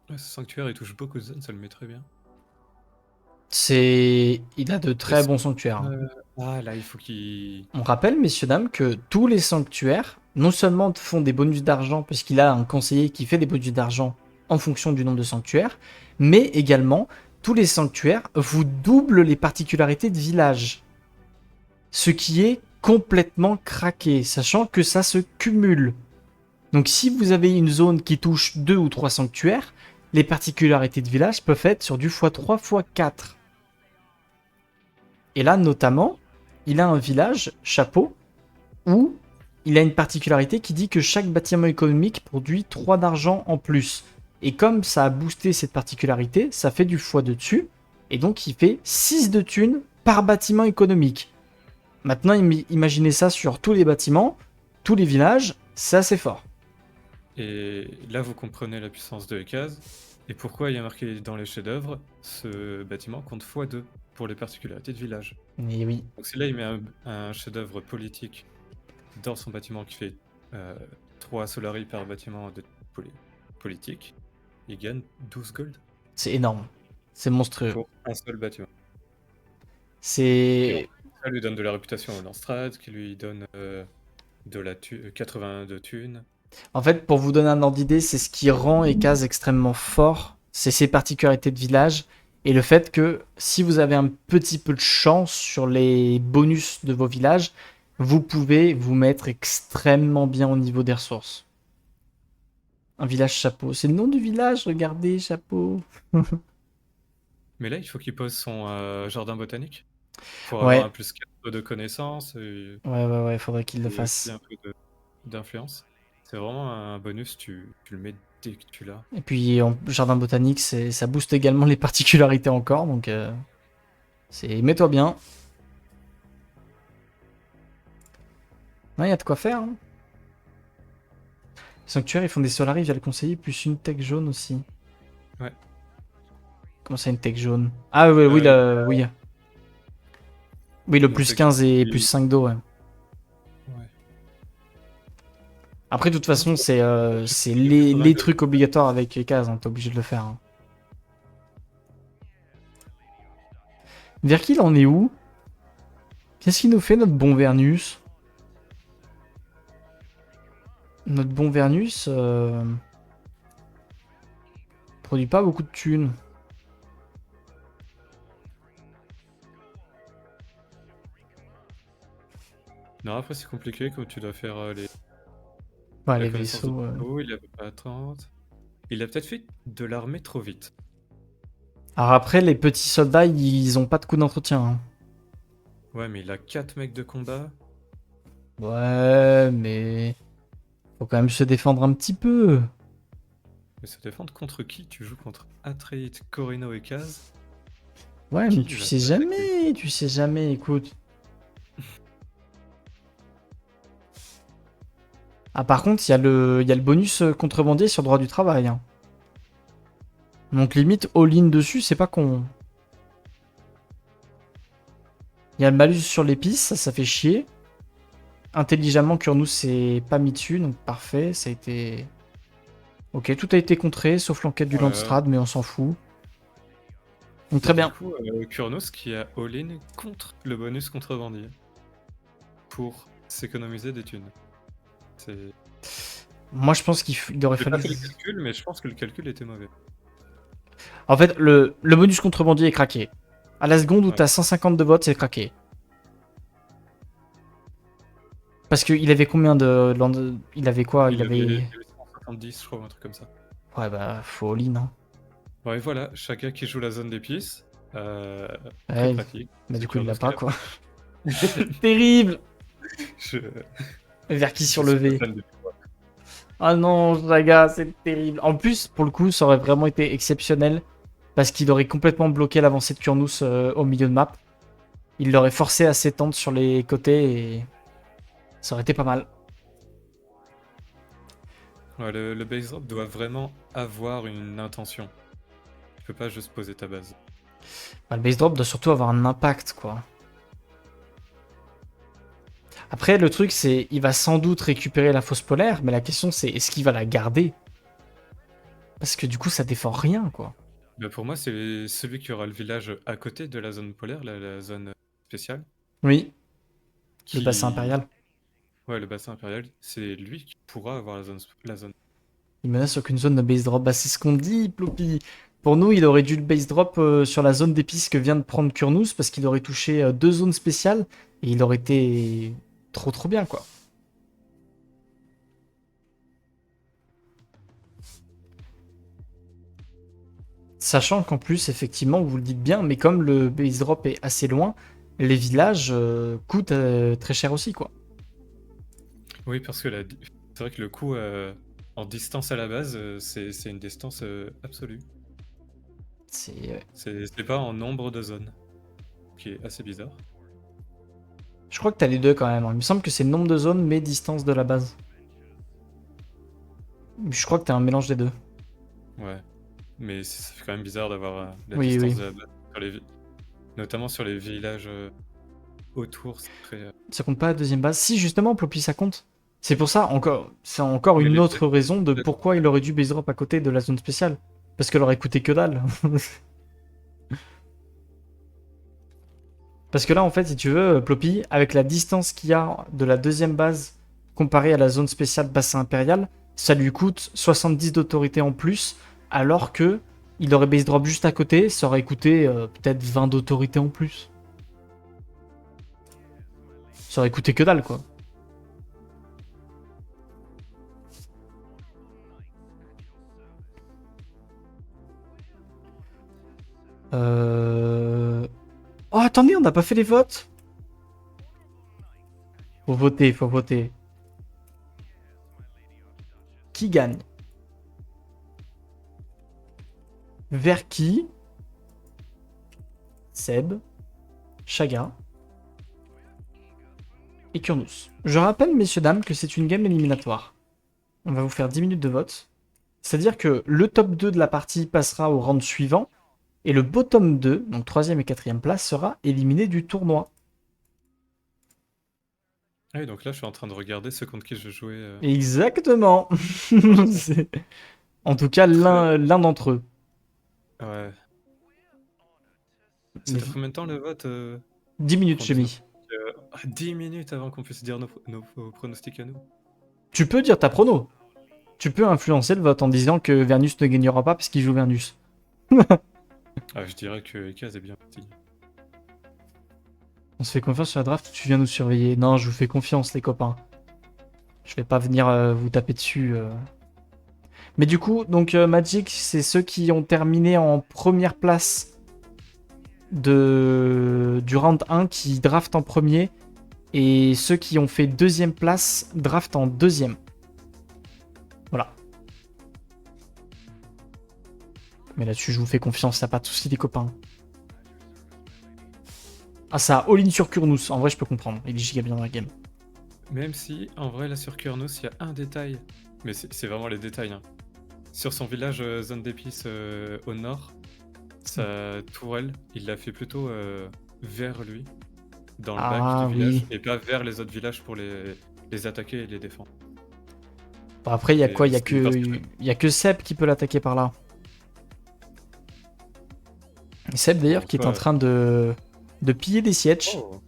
Ouais, ce sanctuaire, il touche beaucoup de zones, ça le met très bien. Il a de très bons sanctuaires. Ah là, il faut qu'il... On rappelle, messieurs, dames, que tous les sanctuaires, non seulement font des bonus d'argent, puisqu'il a un conseiller qui fait des bonus d'argent en fonction du nombre de sanctuaires, mais également, tous les sanctuaires vous doublent les particularités de village. Ce qui est complètement craqué, sachant que ça se cumule. Donc si vous avez une zone qui touche 2 ou 3 sanctuaires, les particularités de village peuvent être sur du x3, x4. Et là, notamment, il a un village, chapeau, où il a une particularité qui dit que chaque bâtiment économique produit 3 d'argent en plus. Et comme ça a boosté cette particularité, ça fait du x2 dessus, et donc il fait 6 de thunes par bâtiment économique. Maintenant, imaginez ça sur tous les bâtiments, tous les villages, c'est assez fort. Et là, vous comprenez la puissance de Ekaz, et pourquoi il y a marqué dans les chefs-d'œuvre, ce bâtiment compte x2 pour les particularités de village. Et oui. Donc c'est là, il met un chef-d'œuvre politique dans son bâtiment qui fait 3 Solari par bâtiment de politique. Il gagne 12 gold C'est énorme. C'est monstrueux. pour un seul bâtiment. C'est... Ça lui donne de la réputation au Landstrad, qui lui donne 80 de thunes. En fait, pour vous donner un ordre d'idée, c'est ce qui rend Ekaz extrêmement fort. C'est ses particularités de village et le fait que si vous avez un petit peu de chance sur les bonus de vos villages, vous pouvez vous mettre extrêmement bien au niveau des ressources. Un village chapeau. C'est le nom du village, regardez, chapeau. Mais là, il faut qu'il pose son jardin botanique pour Ouais. avoir un plus 4 de connaissances Ouais, faudrait qu'il le et fasse. aussi un peu d'influence. C'est vraiment un bonus, tu le mets dès que tu l'as. Et puis, en jardin botanique, ça booste également les particularités encore, donc mets-toi bien. Il y a de quoi faire. Hein. Les sanctuaires, ils font des solaris via le conseiller, plus une tech jaune aussi. Ouais. Comment ça, une tech jaune? Ah oui, oui. Oui, le plus 15 et plus 5 d'eau, ouais. Après, de toute façon, c'est les trucs obligatoires avec les cases, hein, t'es obligé de le faire. Hein. Verkil en est où? Qu'est-ce qu'il nous fait, notre bon Vernus? Notre bon Vernus produit pas beaucoup de thunes. Non, après c'est compliqué quand tu dois faire les... Ouais, les vaisseaux. Il avait pas 30. Il a peut-être fait de l'armée trop vite. Alors après, les petits soldats, ils ont pas de coup d'entretien. Hein. Ouais, mais il a 4 mecs de combat. Ouais, mais... Faut quand même se défendre un petit peu. Mais se défendre contre qui? Tu joues contre Atreid, Corino et Kaz? Ouais, mais tu sais jamais, écoute. Ah, par contre, il y a le bonus contrebandier sur droit du travail. Hein. Donc limite, all-in dessus, c'est pas con. Il y a le malus sur l'épice, ça fait chier. Intelligemment, Kurnous s'est pas mis dessus, donc parfait, ça a été... Ok, tout a été contré, sauf l'enquête du Landstrad, mais on s'en fout. Donc très bien. Du coup, Kurnous qui a all-in contre le bonus contrebandier. Pour s'économiser des thunes. Moi, je pense qu'il aurait fallu... J'ai pas fait le calcul, mais je pense que le calcul était mauvais. En fait, le bonus contrebandier est craqué. À la seconde où t'as 150 de votes, c'est craqué. Parce qu'il avait combien de... Il avait quoi? Il avait 170, je crois, ou un truc comme ça. Ouais, bah, faut all-in, hein. Ouais, voilà, chacun qui joue la zone d'épices. Ouais, Très pratique. bah du coup, il l'a pas, quoi. Terrible. Je, Vers qui je sur le suis pas V? fan de... Ah non, Jaga, c'est terrible. En plus, pour le coup, ça aurait vraiment été exceptionnel parce qu'il aurait complètement bloqué l'avancée de Kurnous au milieu de map. Il l'aurait forcé à s'étendre sur les côtés et ça aurait été pas mal. Ouais, le base drop doit vraiment avoir une intention. Tu peux pas juste poser ta base. Bah, le base drop doit surtout avoir un impact, quoi. Après, le truc, c'est il va sans doute récupérer la fausse polaire, mais la question, c'est est-ce qu'il va la garder? Parce que du coup, ça défend rien, quoi. Bah, pour moi, c'est celui qui aura le village à côté de la zone polaire, la zone spéciale, Oui, le bassin qui... impérial. Ouais, le bassin impérial, c'est lui qui pourra avoir la zone. Il menace aucune zone de base drop. Bah, c'est ce qu'on dit, Ploppy. Pour nous, il aurait dû le base drop sur la zone d'épices que vient de prendre Kurnous parce qu'il aurait touché deux zones spéciales et il aurait été trop trop bien, quoi. Sachant qu'en plus, effectivement, vous le dites bien, mais comme le base drop est assez loin, les villages coûtent très cher aussi, quoi. Oui, parce que c'est vrai que le coup en distance à la base, c'est une distance absolue. C'est, C'est pas en nombre de zones, qui est assez bizarre. je crois que t'as les deux quand même, hein. Il me semble que c'est le nombre de zones, mais distance de la base. Je crois que t'as un mélange des deux. Ouais, mais ça fait quand même bizarre d'avoir la Oui, distance oui. de la base, notamment sur les villages autour, c'est très... Ça compte pas la deuxième base. Si, justement, Ploppy, ça compte. C'est pour ça, encore, c'est encore Mais une autre raison de pourquoi il aurait dû base drop à côté de la zone spéciale. Parce qu'elle aurait coûté que dalle. Parce que là, en fait, si tu veux, Ploppy, avec la distance qu'il y a de la deuxième base comparée à la zone spéciale bassin impérial, ça lui coûte 70 d'autorité en plus, alors que il aurait base drop juste à côté, ça aurait coûté peut-être 20 d'autorité en plus. Ça aurait coûté que dalle, quoi. Euh... Oh, attendez, on n'a pas fait les votes. Faut voter, faut voter. Qui gagne? Vers qui? Seb, Chaga et Kurnous. Je rappelle, messieurs, dames, que c'est une game éliminatoire. On va vous faire 10 minutes de vote. C'est-à-dire que le top 2 de la partie passera au round suivant et le bottom 2, donc 3e et 4e place, sera éliminé du tournoi. Ah oui, donc là, je suis en train de regarder ce contre qui je jouais. Exactement. C'est- En tout cas, Très... l'un d'entre eux. Ouais. Ça Mais dure combien de temps le vote 10 minutes, pour j'ai dire nos... mis. 10 minutes avant qu'on puisse dire nos pronostics à nous. Tu peux dire ta prono. Tu peux influencer le vote en disant que Vernus ne gagnera pas parce qu'il joue Vernus. Ah, je dirais que Ekaz est bien parti. On se fait confiance sur la draft ou tu viens nous surveiller? Non, je vous fais confiance, les copains. Je vais pas venir vous taper dessus. Mais du coup, donc Magic, c'est ceux qui ont terminé en première place du round 1 qui draftent en premier. Et ceux qui ont fait deuxième place draftent en deuxième. Voilà. Mais là-dessus, je vous fais confiance, y'a pas de soucis, les copains. Ah, ça a all-in sur Kurnous. En vrai, je peux comprendre. Il est giga bien dans la game. Même si, en vrai, là sur Kurnos, il y a un détail. Mais c'est vraiment les détails. Hein. Sur son village zone d'épices au nord, sa tourelle, il l'a fait plutôt vers lui, dans le bac du Ah oui. village, et pas vers les autres villages pour les attaquer et les défendre. Bon, après, il y a Et quoi? Il y a c'est parce que, que... il y a que Seb qui peut l'attaquer par là. Seb, d'ailleurs, En qui est en soi... train de piller des sièges. Oh,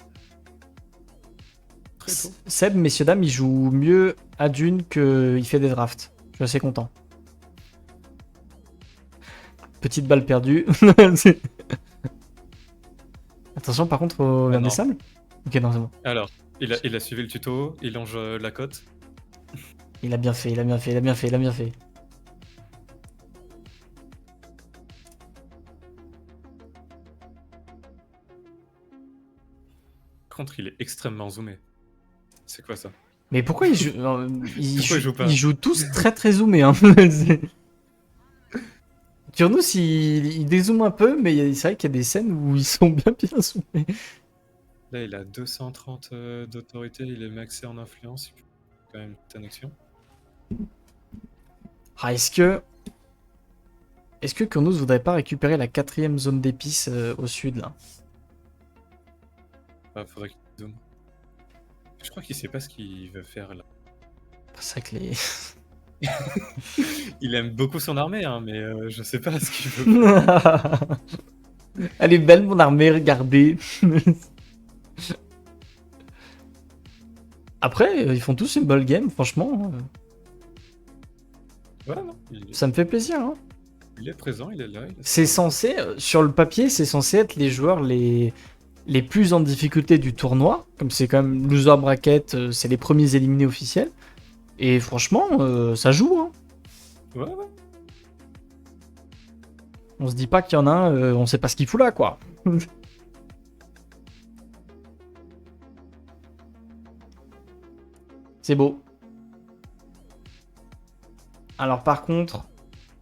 très tôt. Seb, messieurs, dames, il joue mieux à Dune qu'il fait des drafts. Je suis assez content. Petite balle perdue. Attention, par contre, au Ah vers des non. sables. Ok, non, c'est bon. Alors, il a suivi le tuto, il longe la côte. Il a bien fait, il a bien fait, il a bien fait, il a bien fait. Par contre, il est extrêmement zoomé. C'est quoi ça? Mais pourquoi ils jouent, Pourquoi il joue pas? ils jouent tous très très zoomés, hein. Kurnos, il dézoome un peu, mais c'est vrai qu'il y a des scènes où ils sont bien bien zoomés. Là, il a 230 d'autorité, il est maxé en influence. Il peut quand même toute annexion. Ah, est-ce que Kurnos voudrait pas récupérer la 4ème zone d'épices au sud, là? Ah, faudrait qu'il zoome. Je crois qu'il sait pas ce qu'il veut faire là. C'est vrai que les... Il aime beaucoup son armée, hein, mais je sais pas ce qu'il veut faire. Elle est belle, mon armée, regardez. Après, ils font tous une bonne game, franchement. Ouais, non, Ça me fait plaisir, hein. il est présent, il est là. C'est censé, sur le papier, c'est censé être les joueurs les plus en difficulté du tournoi. Comme c'est quand même loser bracket, c'est les premiers éliminés officiels. Et franchement, ça joue, hein. Ouais, ouais. On se dit pas qu'il y en a un, on sait pas ce qu'il fout là, quoi. C'est beau. Alors par contre,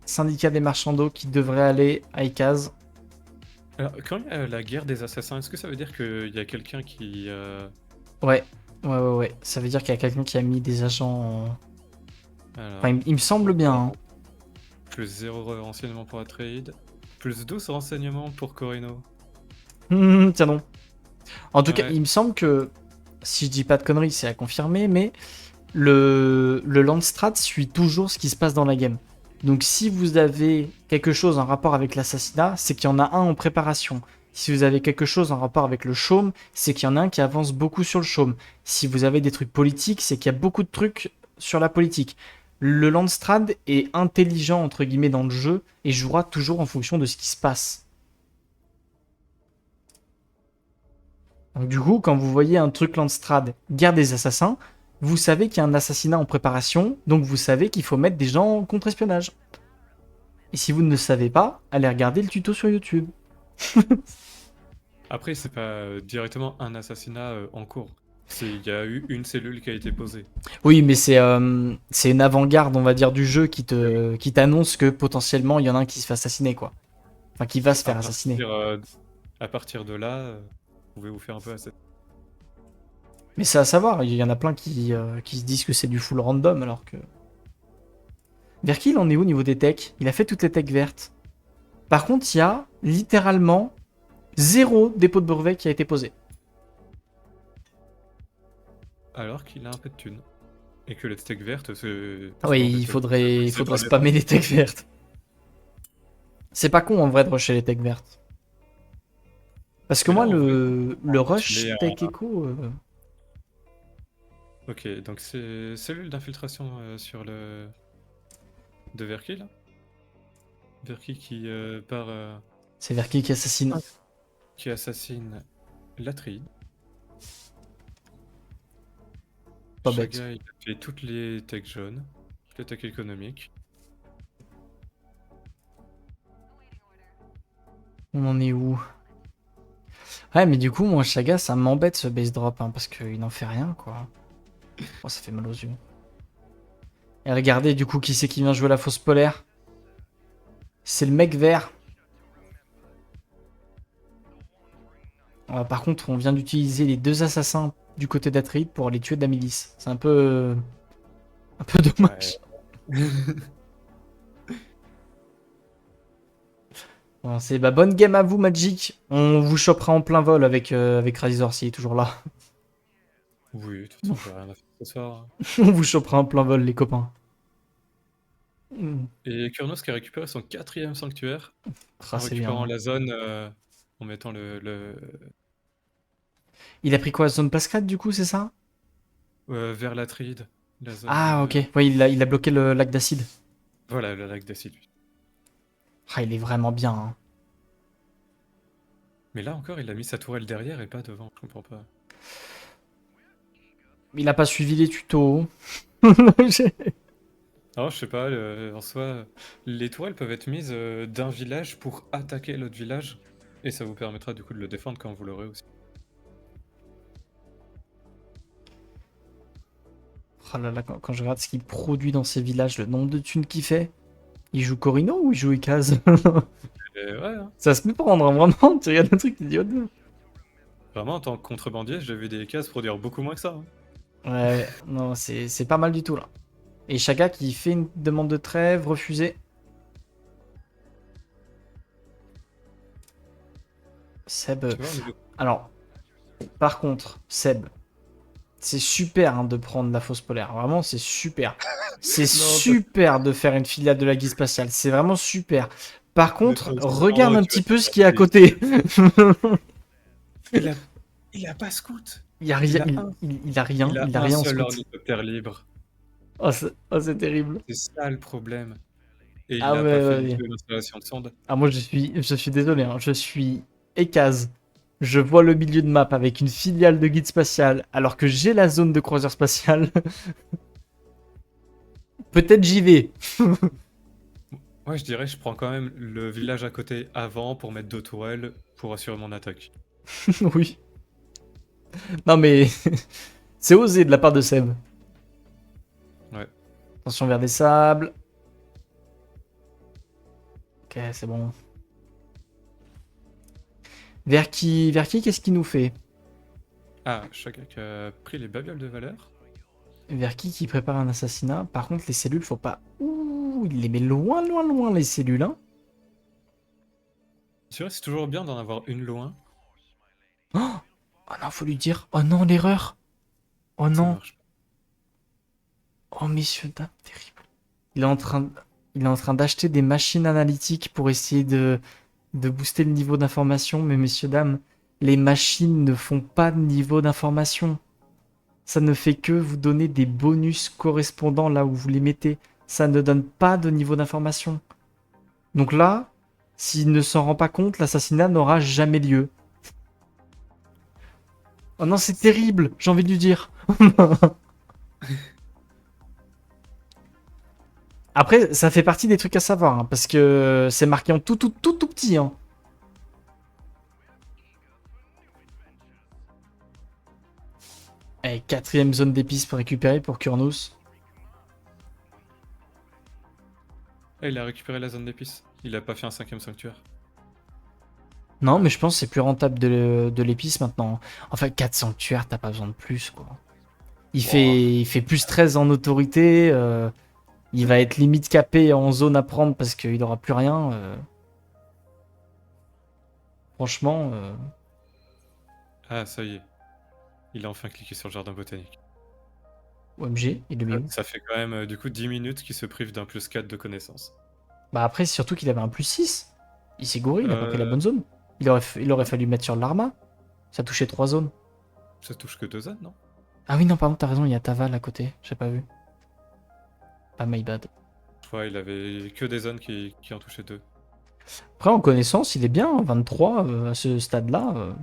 syndicat des marchands d'eau qui devrait aller à Ikaz. Alors, quand il y a la guerre des assassins, est-ce que ça veut dire qu'il y a quelqu'un qui. Ouais, ouais. Ça veut dire qu'il y a quelqu'un qui a mis des agents en... Alors, Enfin, il me semble bien, hein. plus 0 renseignement pour Atreide, plus 12 renseignements pour Corino. Tiens non. En tout cas, Ouais. il me semble que, si je dis pas de conneries, c'est à confirmer, mais le Landstrat suit toujours ce qui se passe dans la game. Donc si vous avez quelque chose en rapport avec l'assassinat, c'est qu'il y en a un en préparation. Si vous avez quelque chose en rapport avec le chaume, c'est qu'il y en a un qui avance beaucoup sur le chaume. Si vous avez des trucs politiques, c'est qu'il y a beaucoup de trucs sur la politique. Le Landstrad est intelligent entre guillemets dans le jeu et jouera toujours en fonction de ce qui se passe. Donc du coup, quand vous voyez un truc Landstrad, guerre des assassins, vous savez qu'il y a un assassinat en préparation, donc vous savez qu'il faut mettre des gens en contre-espionnage. Et si vous ne le savez pas, allez regarder le tuto sur YouTube. Après, c'est pas directement un assassinat en cours. Il y a eu une cellule qui a été posée. Oui, mais c'est une avant-garde, on va dire, du jeu qui t'annonce que potentiellement il y en a un qui se fait assassiner, quoi. Enfin, qui va se À faire assassiner. à partir de là, vous pouvez vous faire un peu assez. Mais c'est à savoir, il y en a plein qui se disent que c'est du full random, alors que... Verkill, on est où au niveau des techs? Il a fait toutes les techs vertes. Par contre, il y a littéralement 0 dépôt de brevet qui a été posé. Alors qu'il a un peu de thunes. Et que les steaks vertes, c'est. Ah oui, il faudrait spammer les techs vertes. C'est pas con en vrai de rusher les techs vertes. Parce que Mais là, moi, en vrai, le il est rush à- tech echo... Ok, donc c'est cellule d'infiltration sur le. De Verkill. Verkill qui part. C'est Verkill qui assassine. Qui assassine Latri. Pas bête. Chaga, il a fait toutes les techs jaunes, toutes les techs économiques. On en est où? Ouais, mais du coup, moi, Chaga, ça m'embête ce base drop, hein, parce qu'il n'en fait rien, quoi. Oh, ça fait mal aux yeux. Et regardez, du coup, qui c'est qui vient jouer la fausse polaire? C'est le mec vert. Par contre, on vient d'utiliser les 2 assassins du côté d'Atreid pour les tuer de la milice. C'est un peu... un peu dommage. Ouais. Bon, c'est bonne game à vous, Magic. On vous chopera en plein vol avec Razor s'il est toujours là. Oui, de toute façon, j'ai rien à faire ce soir. On vous chopera en plein vol, les copains. Et Kurnos qui a récupéré son 4ème sanctuaire Ah, en c'est bien. récupérant la zone, en mettant Il a pris quoi, zone Pascrade, du coup, c'est ça? vers l'Atride, la zone. Ah, ok. Ouais, il a bloqué le lac d'acide. Voilà, le lac d'acide. Ah, il est vraiment bien, hein. Mais là encore, il a mis sa tourelle derrière et pas devant, je comprends pas. Il a pas suivi les tutos. Alors, je sais pas, en soi, les tourelles peuvent être mises d'un village pour attaquer l'autre village, et ça vous permettra du coup de le défendre quand vous l'aurez aussi. Oh là là, quand je regarde ce qu'il produit dans ces villages, le nombre de thunes qu'il fait, il joue Corino ou il joue Ikaz? Et ouais, hein. Ça se méprendre, hein, vraiment. Tu regardes le truc, tu te dis, oh non. Vraiment, en tant que contrebandier, j'ai vu des cases produire beaucoup moins que ça, hein. Ouais, non, c'est pas mal du tout là. Et Chaga qui fait une demande de trêve, refusée. Seb. Tu vois, au niveau- Alors, par contre, Seb, c'est super hein, de prendre la fausse polaire. Vraiment, c'est super. C'est Non, super de faire une filiale de la guise spatiale. C'est vraiment super. Par mais contre, en regarde gros, un tu vas petit te peu ce faire qu'il y a à des- côté. Il a... il a pas scout. Il y a Il rien. a un, Il a rien. il a Il a un rien en seul scout. ornithoptère libre. C'est terrible. C'est ça le problème. Et il Ah n'a pas ouais, fait ouais, du ouais. tout l'installation de sonde. Ah moi je suis désolé, hein, je suis Ekaz. Je vois le milieu de map avec une filiale de guide spatial alors que j'ai la zone de croiseur spatial. Peut-être j'y vais. Ouais, je dirais, je prends quand même le village à côté avant pour mettre 2 tourelles pour assurer mon attaque. Oui. Non mais c'est osé de la part de Seb. Ouais. Attention vers des sables. Ok, c'est bon. Vers qui qu'est-ce qu'il nous fait? Ah, chacun qui a pris les babioles de valeur. Vers qui prépare un assassinat? Par contre, les cellules, faut pas. Ouh, il les met loin, loin, loin, les cellules, hein. C'est vrai, c'est toujours bien d'en avoir une loin. Oh, oh non, faut lui dire. Oh non, l'erreur. Oh Ça non. marche. Oh, messieurs, dames, terrible. Il est en train, il est en train d'acheter des machines analytiques pour essayer de booster le niveau d'information. Mais messieurs, dames, les machines ne font pas de niveau d'information. Ça ne fait que vous donner des bonus correspondant là où vous les mettez. Ça ne donne pas de niveau d'information. Donc là, s'il ne s'en rend pas compte, l'assassinat n'aura jamais lieu. Oh non, c'est terrible, j'ai envie de lui dire. Après, ça fait partie des trucs à savoir, hein, parce que c'est marqué en tout, tout, tout, tout petit. Hein. Allez, quatrième zone d'épices pour récupérer pour Kurnos. Ah, il a récupéré la zone d'épices. Il a pas fait un 5ème sanctuaire. Non, mais je pense que c'est plus rentable de l'épice maintenant. Enfin, 4 sanctuaires, t'as pas besoin de plus, quoi. Wow. Il fait plus 13 en autorité. Il va être limite capé en zone à prendre parce qu'il aura plus rien. Franchement, Ah, ça y est. Il a enfin cliqué sur le jardin botanique. OMG, il le met où? Ça fait quand même du coup 10 minutes qu'il se prive d'un +4 de connaissances. Bah après, c'est surtout qu'il avait un plus 6. Il s'est gouré, il a pas pris la Euh, bonne zone. Il aurait fallu mettre sur l'arma. Ça touchait 3 zones. Ça touche que 2 zones, non? Ah oui, non, pardon, t'as raison, il y a Taval à côté. J'ai pas vu. Pas my bad. Je crois qu'il avait que des zones qui en touchaient 2. Après, en connaissance, il est bien, hein, 23 à ce stade-là.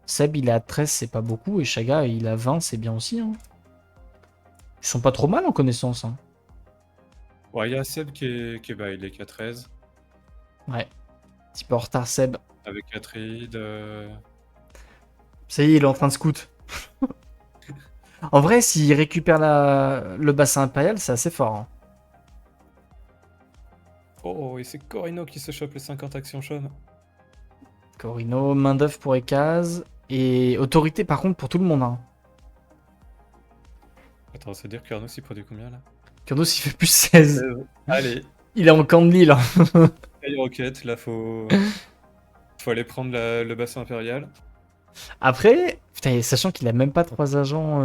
Seb, il est à 13, c'est pas beaucoup. Et Chaga, il a 20, c'est bien aussi. Hein. Ils sont pas trop mal en connaissance. Hein. Ouais, il y a Seb qui est bas, il est qu'à 13. Ouais. Petit peu en retard, Seb. Avec Atride. Ça y est, il est en train de scout. En vrai, s'il récupère le bassin impérial, c'est assez fort. Hein. Oh, et c'est Corino qui se chope les 50 actions chaumes. Corino, main d'œuvre pour Ekaz. Et autorité, par contre, pour tout le monde. Hein. Attends, ça veut dire que Arnaud s'y produit combien là? Kurnos, il fait plus 16. Allez, Il est en camp de Lille. Hein. Sky Rocket, là faut aller prendre le bassin impérial. Après, putain, sachant qu'il a même pas 3 agents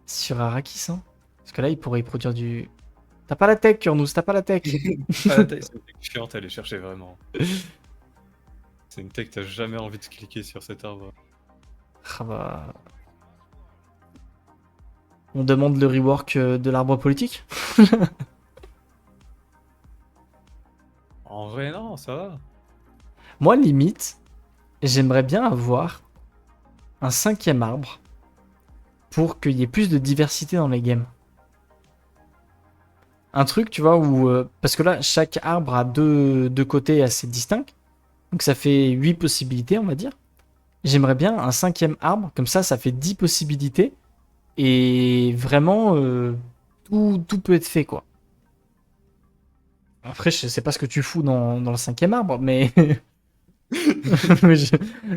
sur Arrakis. Hein. Parce que là, il pourrait y produire du. T'as pas la tech, Kurnos, t'as pas la tech. Ah, la tech, c'est une tech chiante à aller chercher vraiment. C'est une tech, t'as jamais envie de cliquer sur cet arbre. Ah bah. On demande le rework de l'arbre politique. En vrai, non, ça va. Moi, limite, j'aimerais bien avoir un 5e arbre pour qu'il y ait plus de diversité dans les games. Un truc, tu vois, où. Parce que là, chaque arbre a deux côtés assez distincts. Donc ça fait 8 possibilités, on va dire. J'aimerais bien un 5e arbre, comme ça fait 10 possibilités. Et vraiment, tout peut être fait, quoi. Après, je sais pas ce que tu fous dans le 5e arbre, mais... mais,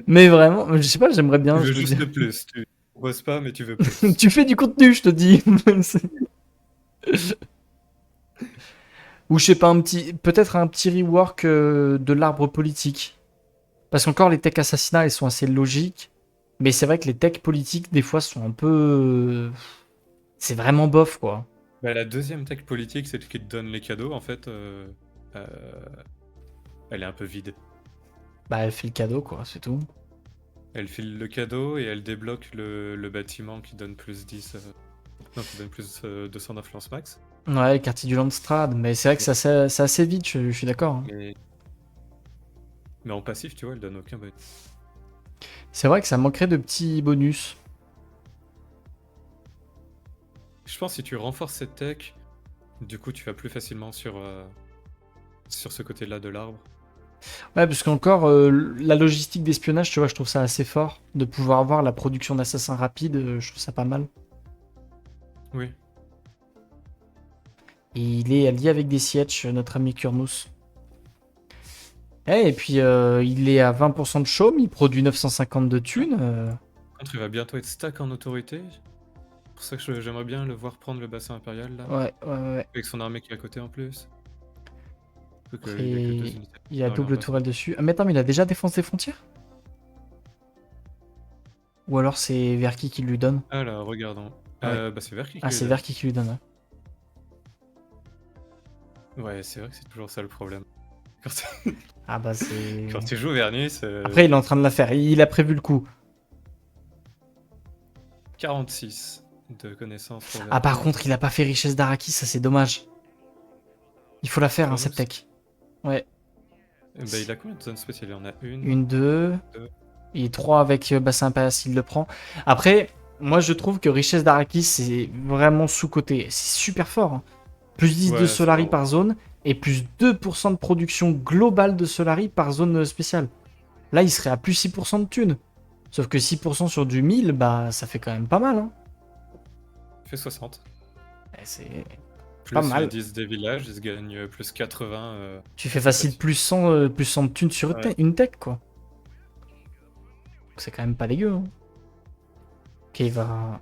mais vraiment, je sais pas, j'aimerais Tu bien, veux je me dis... juste plus. Tu bosses pas, mais tu veux plus. Tu fais du contenu, je te dis. Ou je sais pas, peut-être un petit rework de l'arbre politique. Parce qu'encore, les techs assassinats, ils sont assez logiques. Mais c'est vrai que les techs politiques, des fois, sont un peu... C'est vraiment bof, quoi. Bah, la deuxième tech politique, celle qui te donne les cadeaux, en fait, euh, elle est un peu vide. Bah, elle fait le cadeau, quoi, c'est tout. Elle file le cadeau et elle débloque le bâtiment qui donne plus 10. Non, qui donne plus 200 d'influence max. Ouais, le quartier du Landstrad. Mais c'est vrai que c'est assez vite, je suis d'accord, hein. Mais, mais en passif, tu vois, elle donne aucun bonus. C'est vrai que ça manquerait de petits bonus. Je pense que si tu renforces cette tech, du coup, tu vas plus facilement sur ce côté-là de l'arbre. Ouais, parce qu'encore, la logistique d'espionnage, tu vois, je trouve ça assez fort. De pouvoir avoir la production d'assassins rapide, je trouve ça pas mal. Oui. Et il est allié avec des Sietch, notre ami Kurnous. Et puis, il est à 20% de chaume, il produit 950 de Ah, thunes. par contre, il va bientôt être stack en autorité. C'est pour ça que j'aimerais bien le voir prendre le bassin impérial, là. Ouais, ouais, ouais. Avec son armée qui est à côté en plus. Donc, Après, il a que 2 unités. il y a Non, il en double passe. tourelle dessus. Ah, mais attends, mais il a déjà défoncé des frontières? Ou alors c'est Verki qui lui donne? Alors, regardons. Ouais. Bah, c'est Verki Ah, qui lui c'est donne. Verki qui lui donne, ouais. Ouais, c'est vrai que c'est toujours ça le problème. Quand tu, Ah bah c'est... quand tu joues Vernus, Après, il est en train de la faire. Il a prévu le coup. 46 de connaissances pour Ah, par Verki. contre, il a pas fait richesse d'Araki, ça c'est dommage. Il faut la faire, hein, cette Kurnous. tech. Ouais. Bah, il a combien de zones spéciales? Il en a une, Une, deux. deux. Et trois avec Bassin Impérial s'il le prend. Après, moi je trouve que richesse d'Araki c'est vraiment sous-côté. C'est super fort, hein. Plus 10 de Ouais, c'est Solari bon. par zone et plus 2% de production globale de Solari par zone spéciale. Là, il serait à plus 6% de thunes. Sauf que 6% sur du 1000, bah ça fait quand même pas mal, hein. Il fait 60. C'est pas Plus les mal. 10 des villages, il se gagne plus 80. Tu fais C'est facile facile. plus 100 de thunes sur Ouais. une tech, quoi. C'est quand même pas dégueu, hein. Ok, il va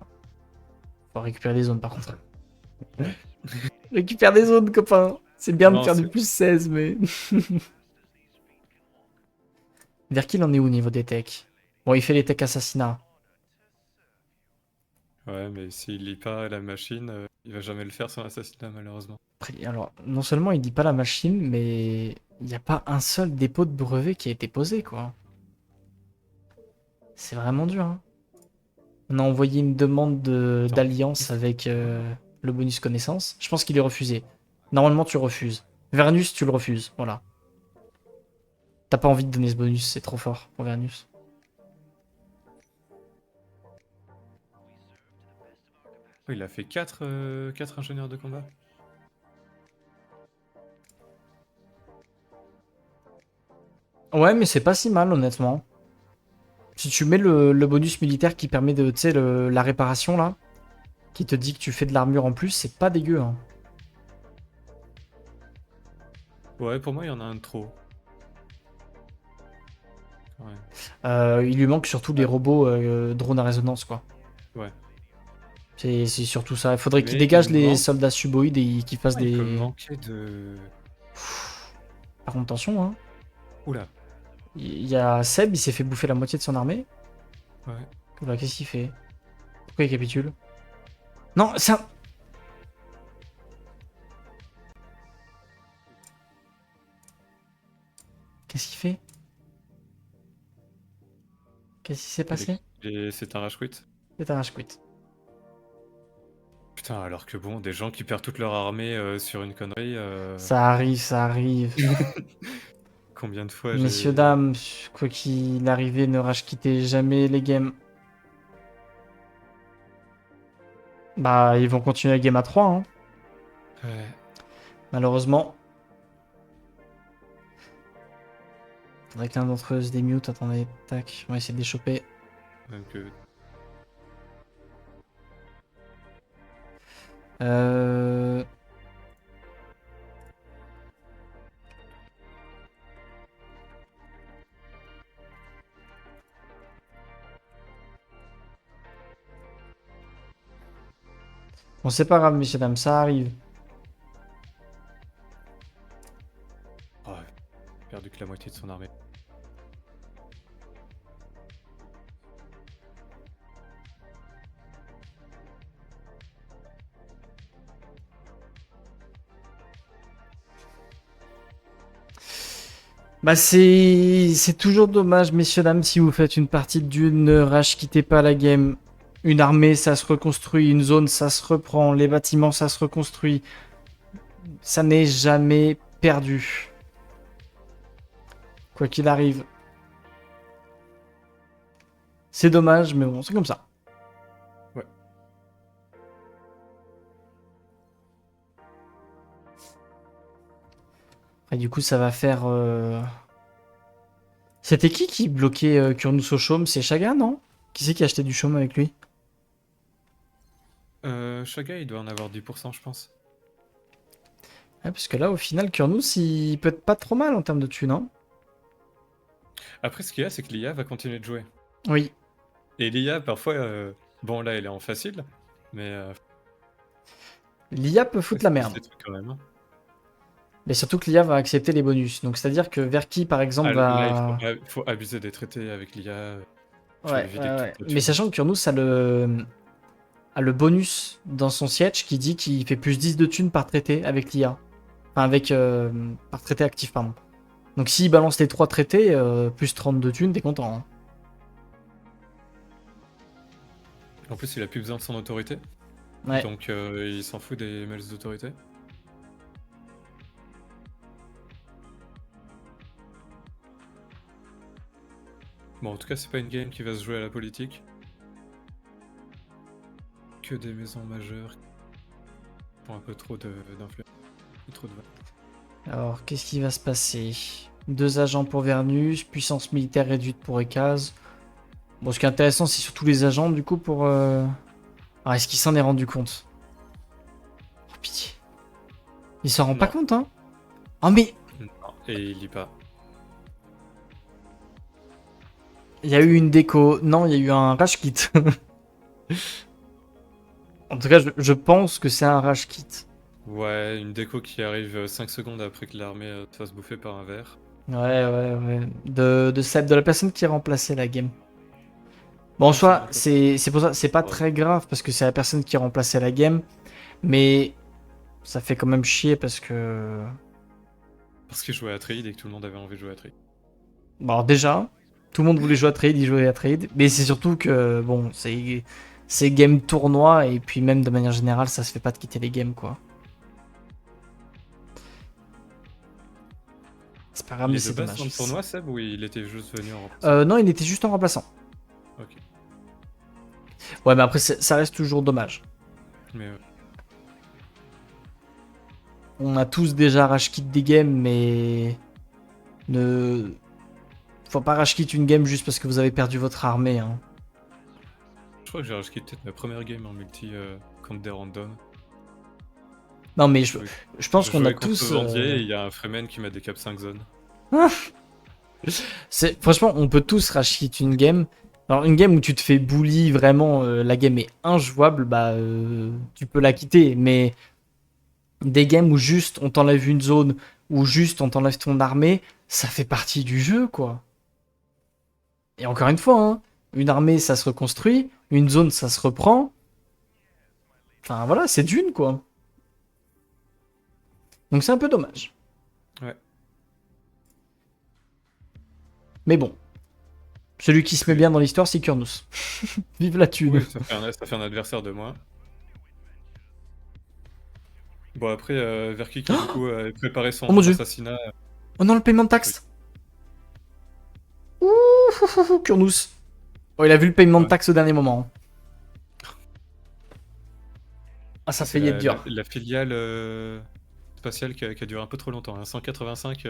récupérer des zones par contre. Récupère des zones, copain. C'est bien de Non, faire du plus 16, mais. Vers qui il en est où au niveau des techs? Bon, il fait les techs assassinats. Ouais, mais s'il lit pas la machine, il va jamais le faire sans assassinat, malheureusement. Après, alors, non seulement il dit pas la machine, mais il n'y a pas un seul dépôt de brevet qui a été posé, quoi. C'est vraiment dur, hein. On a envoyé une demande Attends. d'alliance avec le bonus connaissance. Je pense qu'il est refusé. Normalement, tu refuses. Vernus, tu le refuses. Voilà. T'as pas envie de donner ce bonus, c'est trop fort pour Vernus. Oh, il a fait 4 ingénieurs de combat. Ouais, mais c'est pas si mal, honnêtement. Si tu mets le bonus militaire qui permet de, tu sais, la réparation là, qui te dit que tu fais de l'armure en plus, c'est pas dégueu, hein. Ouais, pour moi, il y en a un de trop. Ouais. Il lui manque surtout des Ouais. robots drones à résonance, quoi. Ouais. C'est surtout ça. Il faudrait qu'il Mais il dégage me les manque. soldats suboïdes et qu'il fasse Ah, il peut me des. manquer de. Par contre, attention, hein. Oula. Il y a Seb, il s'est fait bouffer la moitié de son armée. Ouais. Oula, qu'est-ce qu'il fait? Pourquoi il capitule? Non, c'est un. Qu'est-ce qu'il fait? Qu'est-ce qui s'est passé? C'est un rage quit. C'est un rage quit. Putain, alors que bon, des gens qui perdent toute leur armée sur une connerie. Ça arrive, ça arrive. Combien de fois Messieurs, j'ai. dames, quoi qu'il arrive, ne rage quittez jamais les games. Bah, ils vont continuer la game à 3, hein. Ouais. Malheureusement. Faudrait que l'un d'entre eux se démute. Attendez, tac. On va essayer de les choper. Donc, Euh... Bon, c'est pas grave, messieurs, dames, ça arrive. oh, il a perdu que la moitié de son armée. Bah c'est toujours dommage, messieurs, dames, si vous faites une partie de Dune, ne rage quittez pas la game. Une armée, ça se reconstruit. Une zone, ça se reprend. Les bâtiments, ça se reconstruit. Ça n'est jamais perdu. Quoi qu'il arrive. C'est dommage, mais bon, c'est comme ça. Ouais. Et du coup, ça va faire... C'était qui bloquait Kurnous au chaume? C'est Chaga, non? Qui c'est qui a acheté du chaume avec lui? Chaga, il doit en avoir 10%, je pense. Ouais, parce que là, au final, Kurnous, il peut être pas trop mal en termes de thunes, hein. Après, ce qu'il y a, c'est que l'IA va continuer de jouer. Oui. Et l'IA, parfois, bon, là, elle est en facile, mais L'IA peut ça foutre la se passe merde. des trucs quand même, hein. Mais surtout que l'IA va accepter les bonus. Donc c'est-à-dire que Verki, par exemple, Ah, là, va... il faut abuser des traités avec l'IA. Tu veux Ouais, vider ouais, toute ouais. la Mais thune. sachant que Kurnous a le bonus dans son siège qui dit qu'il fait plus 10 de thunes par traité avec l'IA. Enfin, avec... par traité actif, pardon. Donc s'il balance les 3 traités, plus 30 de thunes, t'es content, hein. En plus, il a plus besoin de son autorité, Ouais. donc il s'en fout des mails d'autorité. Bon, en tout cas, c'est pas une game qui va se jouer à la politique. Que des maisons majeures qui ont un peu trop d'influence. Trop de votes. Alors, qu'est-ce qui va se passer? 2 agents pour Vernus, puissance militaire réduite pour Ekaz. Bon, ce qui est intéressant, c'est surtout les agents, du coup, pour... Ah, est-ce qu'il s'en est rendu compte? Oh, pitié. Il s'en rend pas Non. compte, hein? Oh, mais Non. Et il lit pas. il y a eu une déco. Non, il y a eu un rage kit. En tout cas, je pense que c'est un rage kit. Ouais, une déco qui arrive 5 secondes après que l'armée te fasse bouffer par un verre. Ouais, ouais, ouais. De Seb, de la personne qui a remplacé la game. Bon, en Ah, c'est soi, bien classé. c'est pour ça, c'est pas Ouais. très grave parce que c'est la personne qui a remplacé la game. Mais ça fait quand même chier parce que. Parce qu'il jouait à trade et que tout le monde avait envie de jouer à trade. Bon, alors déjà, tout le monde voulait jouer à trade, il jouait à trade. Mais c'est surtout que, bon, c'est game tournoi et puis même de manière générale, ça se fait pas de quitter les games, quoi. C'est pas grave, Il mais est de c'est base dans dommage. le tournoi, Seb, ou il était juste venu en remplacement? Non, il était juste en remplaçant. Ok. Ouais, mais après, ça reste toujours dommage. Mais On a tous déjà rage quit des games, mais ne faut pas rage quit une game juste parce que vous avez perdu votre armée, hein. je crois que j'ai rajouté peut-être ma première game en multi contre des randoms. Non, mais Je, je pense je qu'on a jouais contre tous. Vendier et il y a un Freeman qui m'a décap 5 zones. Franchement, on peut tous rage quit une game. Alors, une game où tu te fais bully, vraiment, la game est injouable, bah, tu peux la quitter. Mais des games où juste on t'enlève une zone, ou juste on t'enlève ton armée, ça fait partie du jeu, quoi. Et encore une fois, hein, une armée, ça se reconstruit, une zone, ça se reprend. Enfin, voilà, c'est Dune, quoi. Donc c'est un peu dommage. Ouais. Mais bon. Celui qui se met bien dans l'histoire, c'est Kurnous. Vive la thune. Oui, ça fait un adversaire de moins. Bon, après, Verki qui du coup a préparé son Oh mon dieu. assassinat. Oh non, le paiement de taxe. Ouh, Kurnous. Oh, il a vu le paiement de Ouais. taxe au dernier moment. Ah, ça C'est fait être dur. la filiale spatiale qui a duré un peu trop longtemps, hein. 185.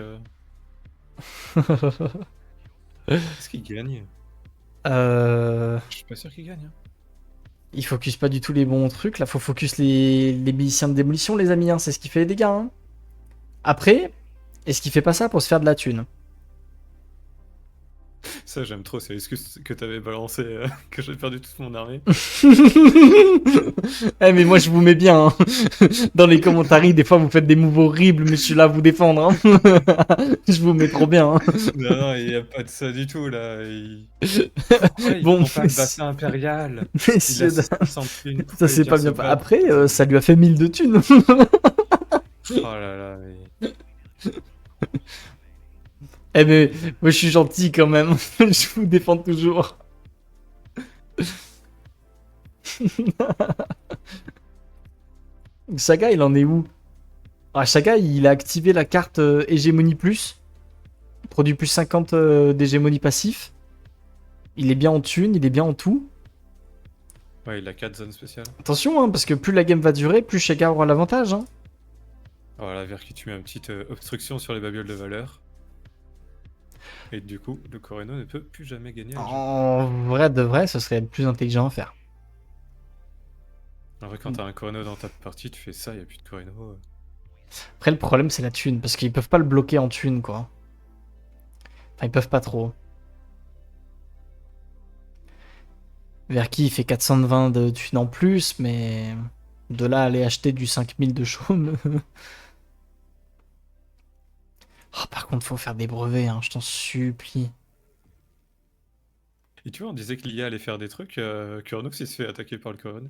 Est-ce qu'il gagne? Euh... Je suis pas sûr qu'il gagne. Hein. Il focus pas du tout les bons trucs. Là, faut focus les miliciens de démolition, les amis. Hein. C'est ce qui fait les dégâts. Hein. Après, est-ce qu'il fait pas ça pour se faire de la thune? Ça, j'aime trop, c'est l'excuse que t'avais balancé, que j'ai perdu toute mon armée. Eh, mais moi, je vous mets bien. Hein. Dans les commentaires, des fois, vous faites des moves horribles, mais je suis là à vous défendre. Hein. Je vous mets trop bien. Hein. Non, non, il n'y a pas de ça du tout, là. Pourquoi il Bon, prend pas le bassin impérial? Il a messieurs, 600 thunes, ça pourquoi il c'est vient pas se bien. battre? Après, ça lui a fait 1000 de thunes. Oh là là, mais... Eh mais moi je suis gentil quand même. Je vous défends toujours. Saga, il en est où? Ah, Saga, il a activé la carte Hégémonie Plus. Produit plus 50 d'hégémonie passif. Il est bien en thune, il est bien en tout. Ouais, il a 4 zones spéciales. Attention, hein, parce que plus la game va durer, plus Saga aura l'avantage. Hein. Voilà, vers qui tu mets une petite obstruction sur les babioles de valeur. Et du coup, le Coreno ne peut plus jamais gagner un jeu. En vrai de vrai, ce serait le plus intelligent à faire. En vrai, quand t'as un Coreno dans ta partie, tu fais ça, il n'y a plus de Coreno. Après, le problème, c'est la thune, parce qu'ils peuvent pas le bloquer en thune, quoi. Enfin, ils peuvent pas trop. Verki, il fait 420 de thunes en plus, mais de là à aller acheter du 5000 de chaume. Oh, par contre, faut faire des brevets, hein, je t'en supplie. Et tu vois, on disait que l'IA allait faire des trucs, Kurnox il se fait attaquer par le Coreno,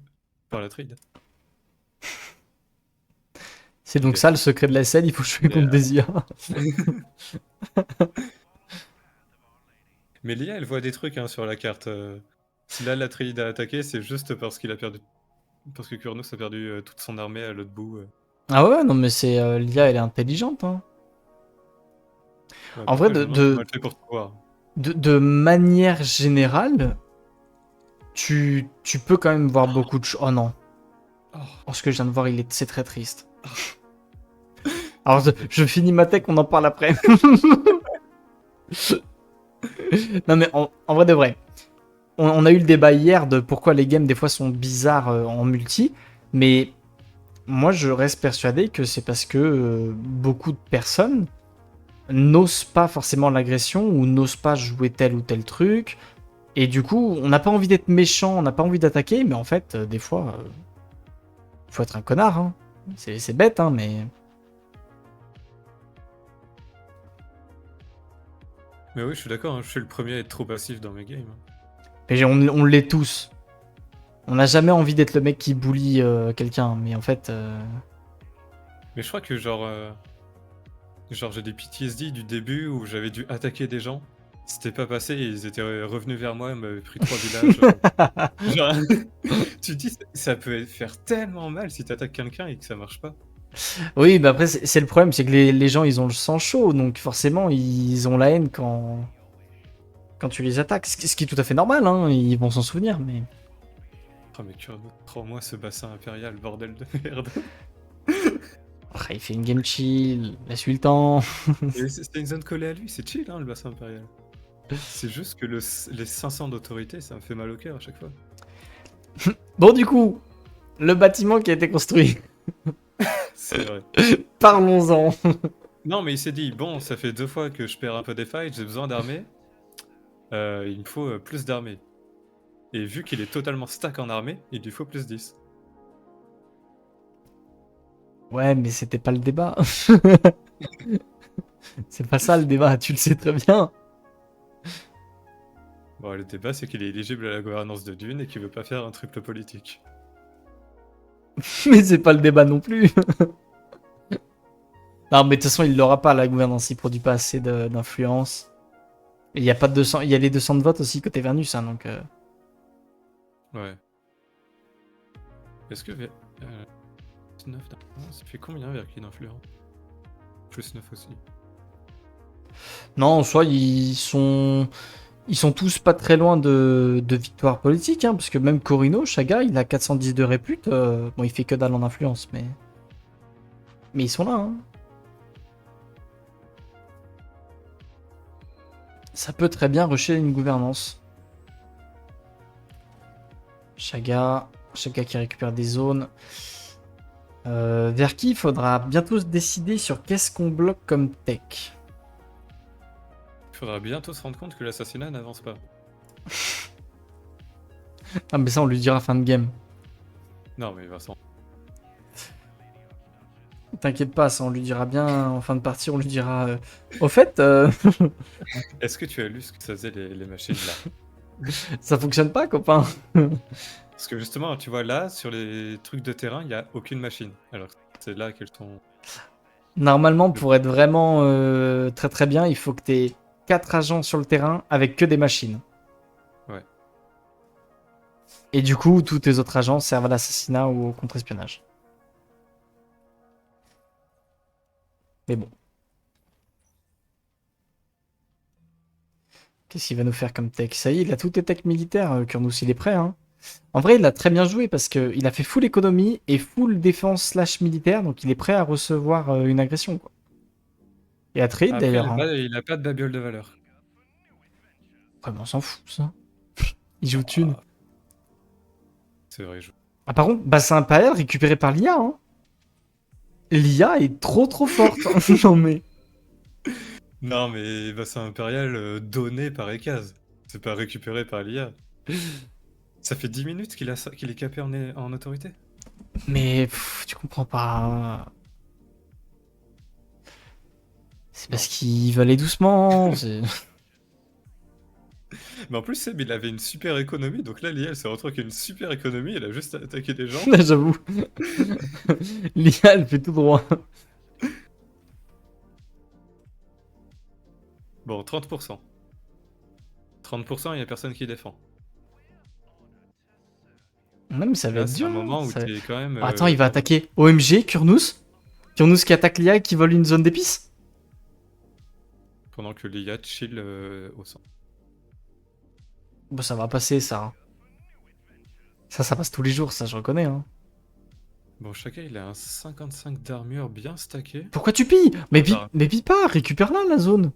par la trade. C'est donc Ok. ça le secret de la scène, il faut jouer contre des IA. Mais l'IA, elle voit des trucs hein, sur la carte. Si là, la trade a attaqué, c'est juste parce qu'il a perdu... Parce que Kurnox a perdu toute son armée à l'autre bout. Ah ouais, non mais c'est l'IA, elle est intelligente. Hein. Ouais, En vrai, parfois, je me demande comment elle fait pour tout voir. de manière générale, tu peux quand même voir beaucoup de choses. Oh non. Oh. Oh, ce que je viens de voir, c'est très triste. Alors, je finis ma tech, on en parle après. Non, mais en vrai de vrai, on a eu le débat hier de pourquoi les games des fois sont bizarres en multi, mais moi je reste persuadé que c'est parce que beaucoup de personnes n'osent pas forcément l'agression ou n'osent pas jouer tel ou tel truc, et du coup, on n'a pas envie d'être méchant, on n'a pas envie d'attaquer, mais en fait, des fois, faut être un connard. Hein. C'est bête, hein, mais. Mais oui, je suis d'accord, hein, je suis le premier à être trop passif dans mes games. Mais on l'est tous. On n'a jamais envie d'être le mec qui bully quelqu'un, mais en fait. Mais je crois que genre j'ai des PTSD du début où j'avais dû attaquer des gens. C'était pas passé, ils étaient revenus vers moi, ils m'avaient pris 3 villages. Genre, tu te dis, ça peut faire tellement mal si t'attaques quelqu'un et que ça marche pas. Oui, mais après, c'est le problème, c'est que les gens, ils ont le sang chaud, donc forcément, ils ont la haine quand tu les attaques. Ce qui est tout à fait normal, hein, ils vont s'en souvenir, mais. Oh mais Kurnox, prends-moi ce bassin impérial, bordel de merde. Après, il fait une game chill, laisse-lui le temps. C'était une zone collée à lui, c'est chill hein, le bassin impérial. C'est juste que les 500 d'autorité, ça me fait mal au cœur à chaque fois. Bon, du coup, le bâtiment qui a été construit. C'est vrai. Parlons-en. Non, mais il s'est dit, bon, ça fait 2 fois que je perds un peu des fights, j'ai besoin d'armée. Il me faut plus d'armée. Et vu qu'il est totalement stack en armée, il lui faut plus 10. Ouais, mais c'était pas le débat. C'est pas ça le débat, tu le sais très bien. Bon, le débat, c'est qu'il est éligible à la gouvernance de Dune et qu'il veut pas faire un triple politique. Mais c'est pas le débat non plus. Non, mais de toute façon, il l'aura pas, la gouvernance, il produit pas assez d'influence. Et il y a pas de 200, il y a les 200 de vote aussi côté Vernus, hein, donc. Ouais. Est-ce que 9 d'influence, ça fait combien Verki d'influence? Plus 9 aussi. Non, en soi, ils sont tous pas très loin de victoire politique, hein, parce que même Corino, Chaga, il a 410 de répute. Bon, il fait que dalle en influence, mais ils sont là. Hein. Ça peut très bien rusher une gouvernance. Chaga qui récupère des zones. Vers qui il faudra bientôt se décider sur qu'est-ce qu'on bloque comme tech. Il faudra bientôt se rendre compte que l'assassinat n'avance pas. Ah mais ça on lui dira fin de game. Non, mais Vincent. T'inquiète pas, ça on lui dira bien en fin de partie, on lui dira... Au fait, Est-ce que tu as lu ce que ça faisait les machines là? ça fonctionne pas copain. Parce que justement, tu vois, là, sur les trucs de terrain, il n'y a aucune machine. Alors, c'est là qu'elles sont. Normalement pour être vraiment très très bien, il faut que t'aies 4 agents sur le terrain avec que des machines. Ouais. Et du coup, tous tes autres agents servent à l'assassinat ou au contre-espionnage. Mais bon. Qu'est-ce qu'il va nous faire comme tech? Ça y est, il a toutes les techs militaires. Kurnous, il est prêt. Hein. En vrai, il a très bien joué parce qu'il a fait full économie et full défense slash militaire. Donc il est prêt à recevoir une agression. Quoi. Et à trade Après, d'ailleurs. Hein. il a pas de babiole de valeur. Ouais, mais on s'en fout ça. Il joue thune. Ah, c'est vrai, je. Ah, par contre, bassin impérial récupéré par l'IA. Hein. L'IA est trop forte. Non mais. Non, mais bassin impérial donné par Ekaz. C'est pas récupéré par l'IA. Ça fait 10 minutes qu'il est capé en autorité. Mais tu comprends pas. C'est Non. parce qu'il veut aller doucement. Mais en plus, Seb, il avait une super économie. Donc là, l'IA, elle s'est retrouvée avec une super économie. Elle a juste attaqué des gens. J'avoue. L'IA, elle fait tout droit. Bon, 30%. 30%, il y a personne qui défend. Non, mais ça va Là, être c'est dur. un Hein. moment où t'es quand même. Oh, attends, il va attaquer OMG, Kurnous. Kurnous qui attaque l'IA et qui vole une zone d'épices. Pendant que l'IA chill au centre. Bon, ça va passer, ça. Hein. Ça passe tous les jours, ça, je reconnais. Hein. Bon, chacun, il a un 55 d'armure bien stacké. Pourquoi tu pilles Bah, mais pille pas, récupère-la, la zone.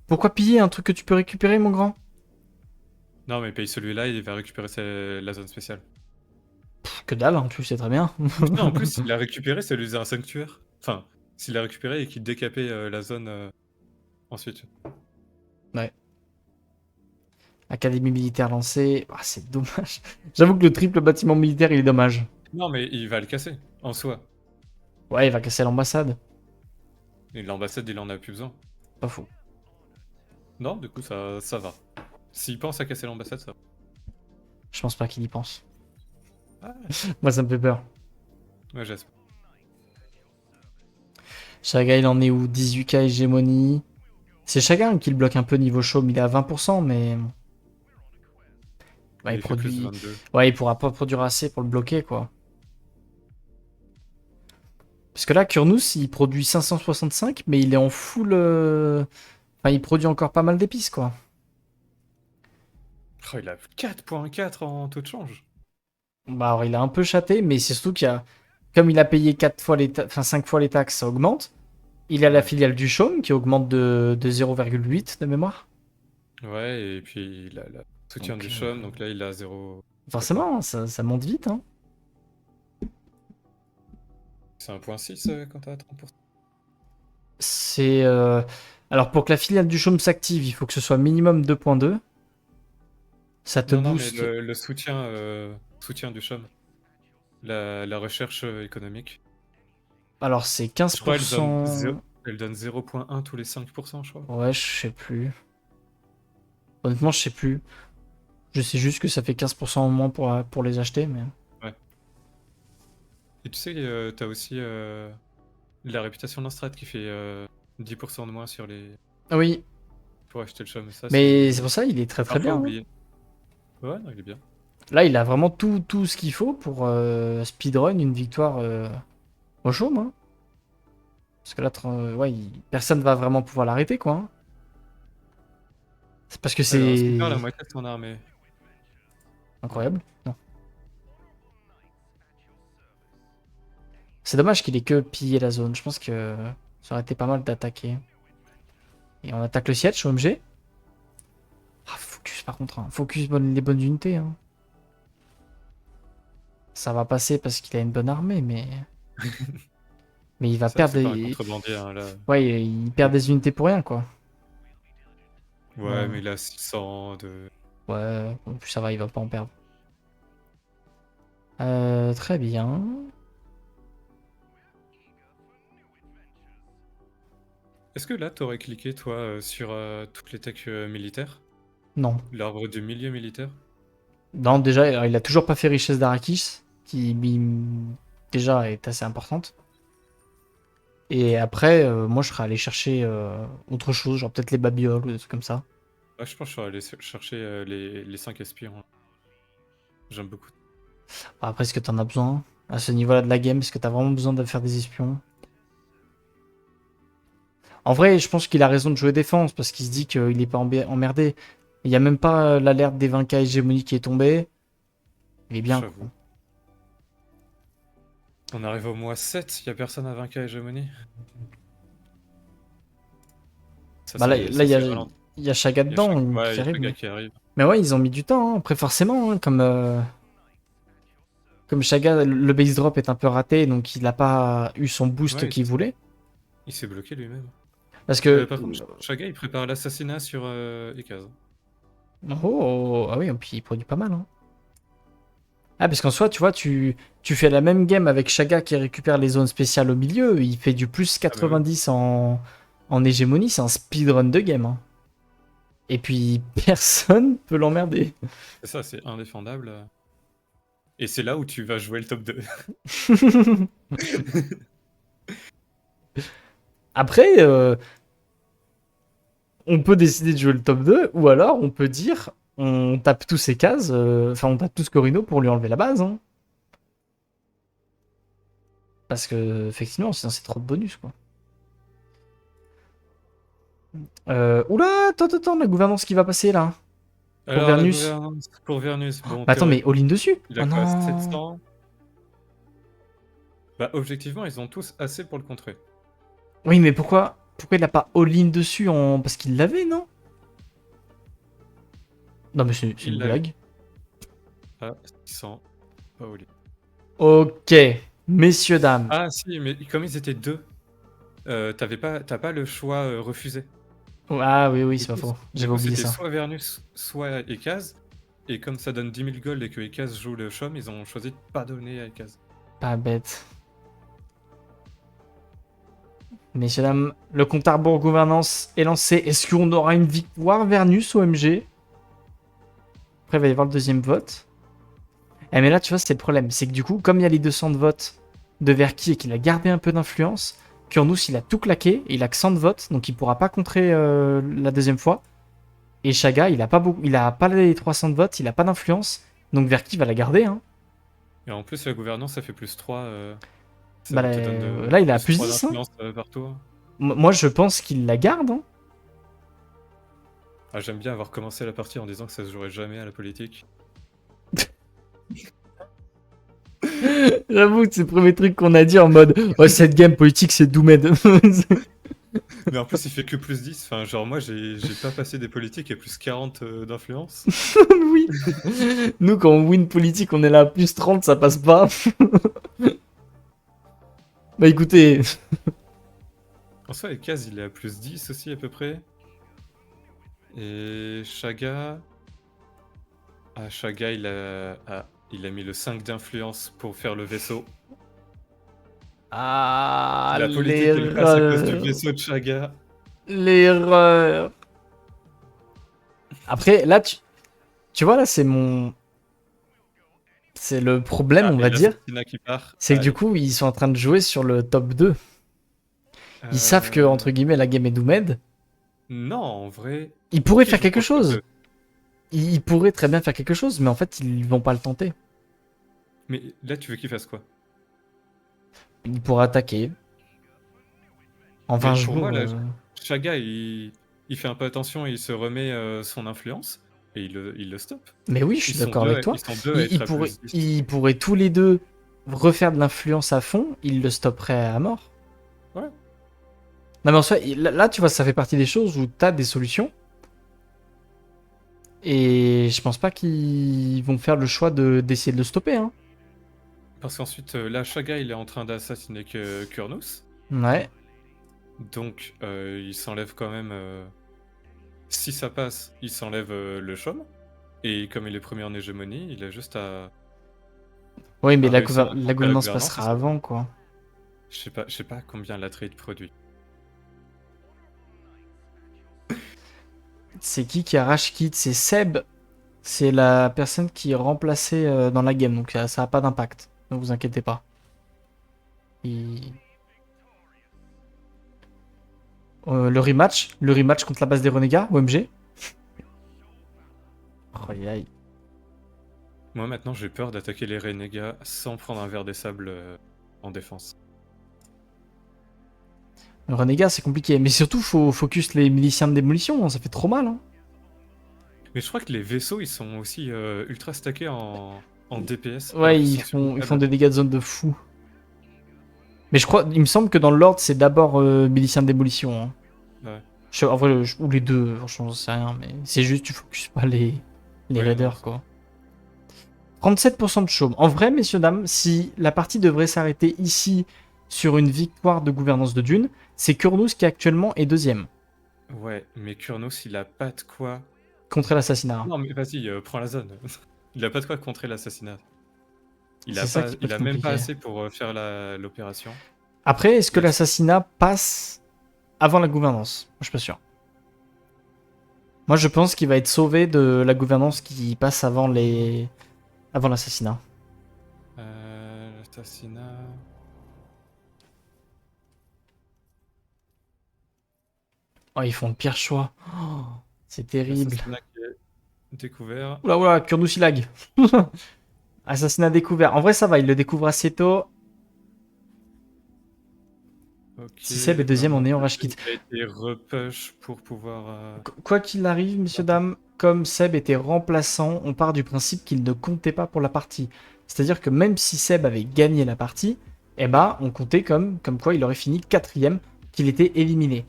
Pourquoi piller un truc que tu peux récupérer, mon grand? non, mais paye celui-là, il va récupérer la zone spéciale. Que dalle, hein, tu le sais très bien. Non, en plus, s'il l'a récupéré, ça lui faisait un sanctuaire. Enfin, s'il l'a récupéré et qu'il décapait la zone ensuite. Ouais. Académie militaire lancée. Ah, c'est dommage. J'avoue que le triple bâtiment militaire, il est dommage. Non, mais il va le casser, en soi. Ouais, il va casser l'ambassade. Et l'ambassade, il en a plus besoin. Pas faux. Non, du coup, ça va. S'il pense à casser l'ambassade, ça va. Je pense pas qu'il y pense. Ah, Moi, ça me fait peur. ouais, j'espère. Chaga, il en est où? 18K hégémonie. C'est Chaga qui le bloque un peu niveau chaume. Il est à 20%, mais. Ouais, il fait plus de produit. 22. Ouais, il pourra pas produire assez pour le bloquer, quoi. Parce que là, Kurnous, il produit 565, mais il est en full. Enfin, il produit encore pas mal d'épices, quoi. Oh, il a 4,4 en taux de change. Bah, alors, il a un peu chaté, mais c'est surtout qu'il y a. Comme il a payé 4 fois enfin, 5 fois les taxes, ça augmente. Il a la Ouais. filiale du chaume qui augmente de 0,8 de mémoire. Ouais, et puis il a le soutien Donc, du chaume, donc là, il a 0. forcément, ça monte vite, hein. C'est 1,6 quand t'as 30%. C'est. Alors, pour que la filiale du chaume s'active, il faut que ce soit minimum 2.2. Ça te Non, mais booste. le soutien du chaume. La recherche économique. Alors, c'est Je crois quinze%. elle donne 0,1 tous les 5%, je crois. Ouais, je sais plus. Honnêtement, je sais plus. Je sais juste que ça fait 15% en moins pour les acheter, mais. Ouais. Et tu sais, t'as aussi la réputation d'un strat qui fait 10% de moins sur les. Ah oui, Pour acheter le chaume. Ça, mais c'est pour ça, il est très très parfois bien. Hein. oublié. Ouais, non, il est bien. Là, il a vraiment tout ce qu'il faut pour speedrun une victoire au chaume. Hein. Parce que là, ouais, personne va vraiment pouvoir l'arrêter, quoi. Hein. C'est parce que Alors, c'est c'est faire la moitié de son armée. incroyable. Non. C'est dommage qu'il ait que pillé la zone. Je pense que ça aurait été pas mal d'attaquer. Et on attaque le siège, OMG. par contre. Hein. Focus les bonnes unités. Hein. Ça va passer parce qu'il a une bonne armée, mais... mais il va C'est vrai que perdre c'est pas un des... contrebandier, hein, là. Ouais, il perd des unités pour rien, quoi. Ouais, mais il a 600 de... Ouais, en plus ça va, il va pas en perdre. Très bien. Est-ce que là, t'aurais cliqué, toi, sur toutes les techs militaires? Non. L'arbre du milieu militaire? Non, déjà, il a toujours pas fait richesse d'Arrakis, qui déjà est assez importante. Et après, moi je serais allé chercher autre chose, genre peut-être les babioles ou des trucs comme ça. Ouais, je pense que je serais allé chercher les 5 espions. J'aime beaucoup. Après, est-ce que t'en as besoin à ce niveau-là de la game? Est-ce que t'as vraiment besoin de faire des espions? En vrai, je pense qu'il a raison de jouer défense parce qu'il se dit qu'il est pas emmerdé. Il y a même pas l'alerte des 20K hégémoniques qui est tombée. Il est bien. Quoi. J'avoue. On arrive au mois 7, y a personne à 20K hégémonie. Ça, Bah là, c'est ça, c'est Valent. il y a Chaga Il y a chaque... dedans Ouais, qui il y a arrive. chaque gars qui arrive. Mais ouais, ils ont mis du temps. Hein. Après, forcément, hein, comme Chaga, le base drop est un peu raté, donc il n'a pas eu son boost Ouais, qu'il voulait. il s'est bloqué lui-même. Parce que. Par contre, Chaga, il prépare l'assassinat sur Ekaz. Oh, ah oui, et puis il produit pas mal. Hein. Ah, parce qu'en soi, tu vois, tu fais la même game avec Chaga qui récupère les zones spéciales au milieu. Il fait du plus Ah bah oui. 90 en hégémonie. C'est un speedrun de game. Hein. Et puis, personne peut l'emmerder. C'est ça, c'est indéfendable. Et c'est là où tu vas jouer le top 2. Après, on peut décider de jouer le top 2, ou alors on peut dire on tape tous ces cases, enfin on tape tous Corino pour lui enlever la base. Hein. Parce que, effectivement, sinon c'est trop de bonus quoi. Oula, attends, la gouvernance qui va passer là. Pour Alors, la Vernus. gouvernance pour Vernus, bon, Bah attends, mais all-in dessus. il Oh a quoi, non. 700? Bah, objectivement, ils ont tous assez pour le contrer. Oui, mais pourquoi il a pas all-in dessus parce qu'il l'avait, non? Non, mais c'est Il une l'avait. blague. Ah, 600, pas au lit. Ok, messieurs, dames. Ah, si, mais comme ils étaient deux, t'as pas le choix refusé. Ah oui, Du c'est pas coup, faux. du J'avais coup, oublié c'était ça. soit Vernus, soit Ekaz. Et comme ça donne 10 000 gold et que Ekaz joue le Chom, ils ont choisi de pas donner à Ekaz. Pas bête. Messieurs, dames, le compte à rebours gouvernance est lancé. Est-ce qu'on aura une victoire Vernus ou MG? Après, il va y avoir le deuxième vote. Eh, mais là, tu vois, c'est le problème. C'est que du coup, comme il y a les 200 de votes de Verki et qu'il a gardé un peu d'influence, Kurnous, il a tout claqué. Et il a que 100 de votes, donc il pourra pas contrer la deuxième fois. Et Chaga, il a pas les 300 de votes, il a pas d'influence. Donc Verki va la garder. Hein. Et en plus, la gouvernance, ça fait plus 3. Ça Bah, te donne là, il a plus plus 3 10. Hein. d'influence partout. Moi, je pense qu'il la garde. Hein. Ah, j'aime bien avoir commencé la partie en disant que ça se jouerait jamais à la politique. J'avoue, c'est le premier truc qu'on a dit en mode oh, cette game politique, c'est Doomed. Mais en plus, il fait que plus 10. Enfin, genre, moi, j'ai pas passé des politiques et plus 40 d'influence. Oui. Nous, quand on win politique, on est là à plus 30, ça passe pas. Bah écoutez. En soi, Ekaz, il est à plus 10 aussi, à peu près. Et Chaga... Ah, Chaga, il a mis le 5 d'influence pour faire le vaisseau. Ah, La politique, elle passe à cause du l'erreur. vaisseau de Chaga. L'erreur. Après, là, tu vois, là, c'est mon. C'est le problème, Ah, on et va dire. l'assassinat qui part. C'est que du Allez. coup, ils sont en train de jouer sur le top 2. Ils savent que, entre guillemets, la game est Doomed. Non, en vrai... Ils pourraient Qui faire joue quelque pour le top chose. 2? Ils pourraient très bien faire quelque chose, mais en fait, ils vont pas le tenter. Mais là, tu veux qu'il fasse quoi? Ils pourraient attaquer. En 20 Mais pour moi, jours. là, Chaga, il fait un peu attention et il se remet son influence. Et il le stoppe. Mais oui, je suis d'accord avec toi. Ils sont deux à être à plus 10. Ils pourraient tous les deux refaire de l'influence à fond. Ils le stopperaient à mort. Ouais. Non, mais en soi, là, tu vois, ça fait partie des choses où t'as des solutions. Et je pense pas qu'ils vont faire le choix d'essayer de le stopper. Hein. Parce qu'ensuite, là, Chaga, il est en train d'assassiner Kurnous. Ouais. Donc, il s'enlève quand même. Si ça passe, il s'enlève le chaume. Et comme il est premier en hégémonie, il a juste Oui, mais à réussir à la contrer la gouvernance gouvernance. passera avant, quoi. Je sais pas combien la trade produit. C'est qui arrache Kit? C'est Seb. C'est la personne qui est remplacée dans la game, donc ça a pas d'impact. Ne vous inquiétez pas. Il- le rematch contre la base des renégats, OMG. Oh, aïe, aïe. Moi, maintenant, j'ai peur d'attaquer les renégats sans prendre un verre des sables en défense. Le renégat, c'est compliqué. Mais surtout, faut focus les miliciens de démolition, hein, ça fait trop mal. Hein. Mais je crois que les vaisseaux, ils sont aussi ultra stackés en DPS. Alors Ouais, qu'ils sont sur une ils table. font des dégâts de zone de fou. Mais je crois, il me semble que dans l'ordre, c'est d'abord miliciens de démolition. Hein. Ouais. En vrai, ou les deux, franchement, j'en sais rien. Mais c'est juste, tu focuses pas les Ouais, non, raiders, quoi. 37% de chaume. En vrai, messieurs, dames, si la partie devrait s'arrêter ici sur une victoire de gouvernance de Dune, c'est Kurnous qui actuellement est deuxième. Ouais, mais Kurnos, il a pas de quoi. Contre l'assassinat. Non, mais vas-y, prends la zone. Il a pas de quoi contrer l'assassinat. C'est ça qui peut Il être a même pas compliqué. assez pour faire l'opération. Après, est-ce que Là, l'assassinat passe avant la gouvernance? Moi, je suis pas sûr. Moi, je pense qu'il va être sauvé de la gouvernance qui passe avant avant l'assassinat. l'assassinat. Oh, ils font le pire choix. Oh, c'est terrible. L'assassinat qui est découvert. Oula, oula, Kurnous il lag. Assassinat découvert. En vrai, ça va, il le découvre assez tôt. Ok. Si Seb est deuxième en ayant rage kit. Il a été repush pour pouvoir. Quoi qu'il arrive, messieurs, dames, comme Seb était remplaçant, on part du principe qu'il ne comptait pas pour la partie. C'est-à-dire que même si Seb avait gagné la partie, eh ben, on comptait comme quoi il aurait fini quatrième, qu'il était éliminé.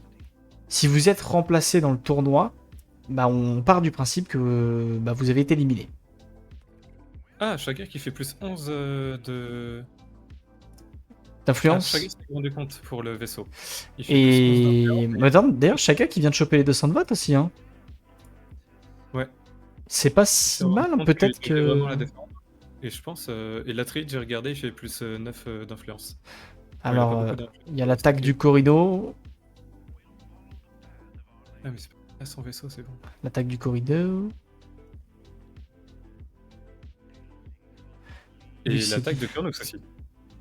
Si vous êtes remplacé dans le tournoi, bah, on part du principe que bah, vous avez été éliminé. Ah, Chaga qui fait plus 11 de. Ah, Chaga D'influence. s'est rendu compte pour le vaisseau. Il fait plus 11 Et d'influence. d'ailleurs, Shaka qui vient de choper les 200 de vote aussi. Hein. Ouais. C'est pas Il s'est si rendu mal, hein, compte qu'il peut-être devait vraiment que. la défendre. Et je pense. Et la trade, j'ai regardé, il fait plus 9 d'influence. Bon, il a pas Alors, beaucoup d'influence. il y a l'attaque du corridor. Ah, mais c'est pas son vaisseau, c'est bon. L'attaque du corridor. Et Lui, c'est l'attaque de Kurnous aussi.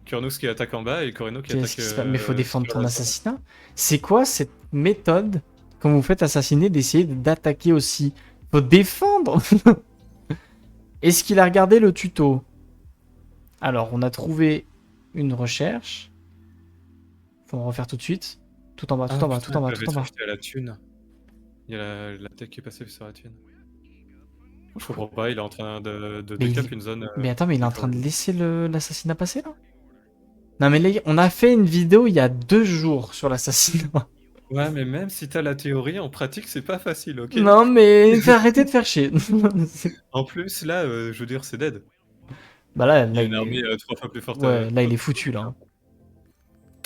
Kurnous qui attaque en bas et Corino qui Qu'est-ce attaque qui se passe? Mais faut défendre sur ton la zone. assassinat. C'est quoi cette méthode, quand vous faites assassiner, d'essayer d'attaquer aussi? Faut défendre. Est-ce qu'il a regardé le tuto? Alors, on a trouvé une recherche. Faut en refaire tout de suite. Tout en bas, tout Ah en bas, tout putain, en bas, j'avais tout en bas. switché à la thune. Il y a la tech qui est passée sur la thune. Je comprends pas, il est en train de Mais, décap une zone. mais attends, mais il est de en train de corridor. laisser l'assassinat passer là? Non mais les gars, on a fait une vidéo il y a 2 jours sur l'assassinat. Ouais, mais même si t'as la théorie, en pratique, c'est pas facile, ok? Non mais arrêtez de faire chier. En plus, là, je veux dire, c'est dead. Bah là, Il y a il une est... armée 3 fois plus forte. Ouais, là il est foutu là.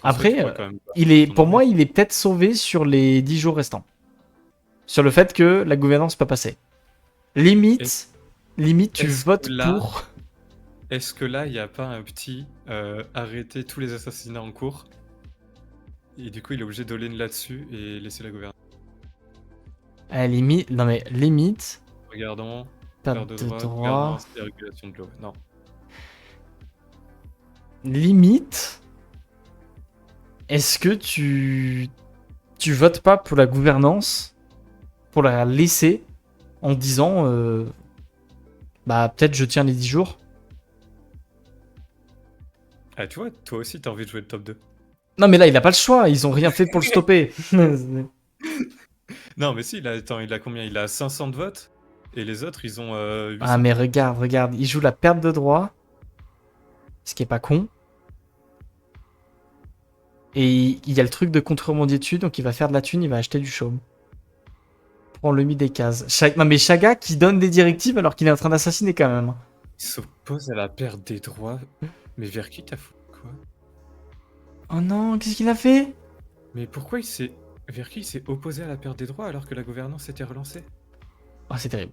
En soi, tu Après, pourrais quand même faire ton pour armée. moi, il est peut-être sauvé sur les 10 jours restants. Sur le fait que la gouvernance peut passer. Est-ce Limite, tu est-ce que votes là, pour. est-ce que là, il n'y a pas un petit arrêter tous les assassinats en cours? Et du coup, il est obligé d'all-in là-dessus et laisser la gouvernance. Non mais limite, Regardons. perte Perte de de droit, droit. gouvernance et régulation de l'eau. Non. Limite, est-ce que tu votes pas pour la gouvernance, pour la laisser, en disant, bah peut-être je tiens les 10 jours. Ah, tu vois, toi aussi, t'as envie de jouer le top 2. Non mais là, il a pas le choix, ils ont rien fait pour le stopper. Non, mais si, il a combien? Il a 500 de votes et les autres, ils ont Ah 800. mais regarde, il joue la perte de droit, ce qui est pas con. Et il y a le truc de contrebandier dessus, donc il va faire de la thune, il va acheter du chaume. On le mit des cases. Non mais Chaga qui donne des directives alors qu'il est en train d'assassiner quand même. Il s'oppose à la perte des droits. Mais vers qui t'as foutu quoi? Oh non, qu'est-ce qu'il a fait? Mais pourquoi il s'est... Vers qui il s'est opposé à la perte des droits alors que la gouvernance était relancée? Oh, c'est terrible.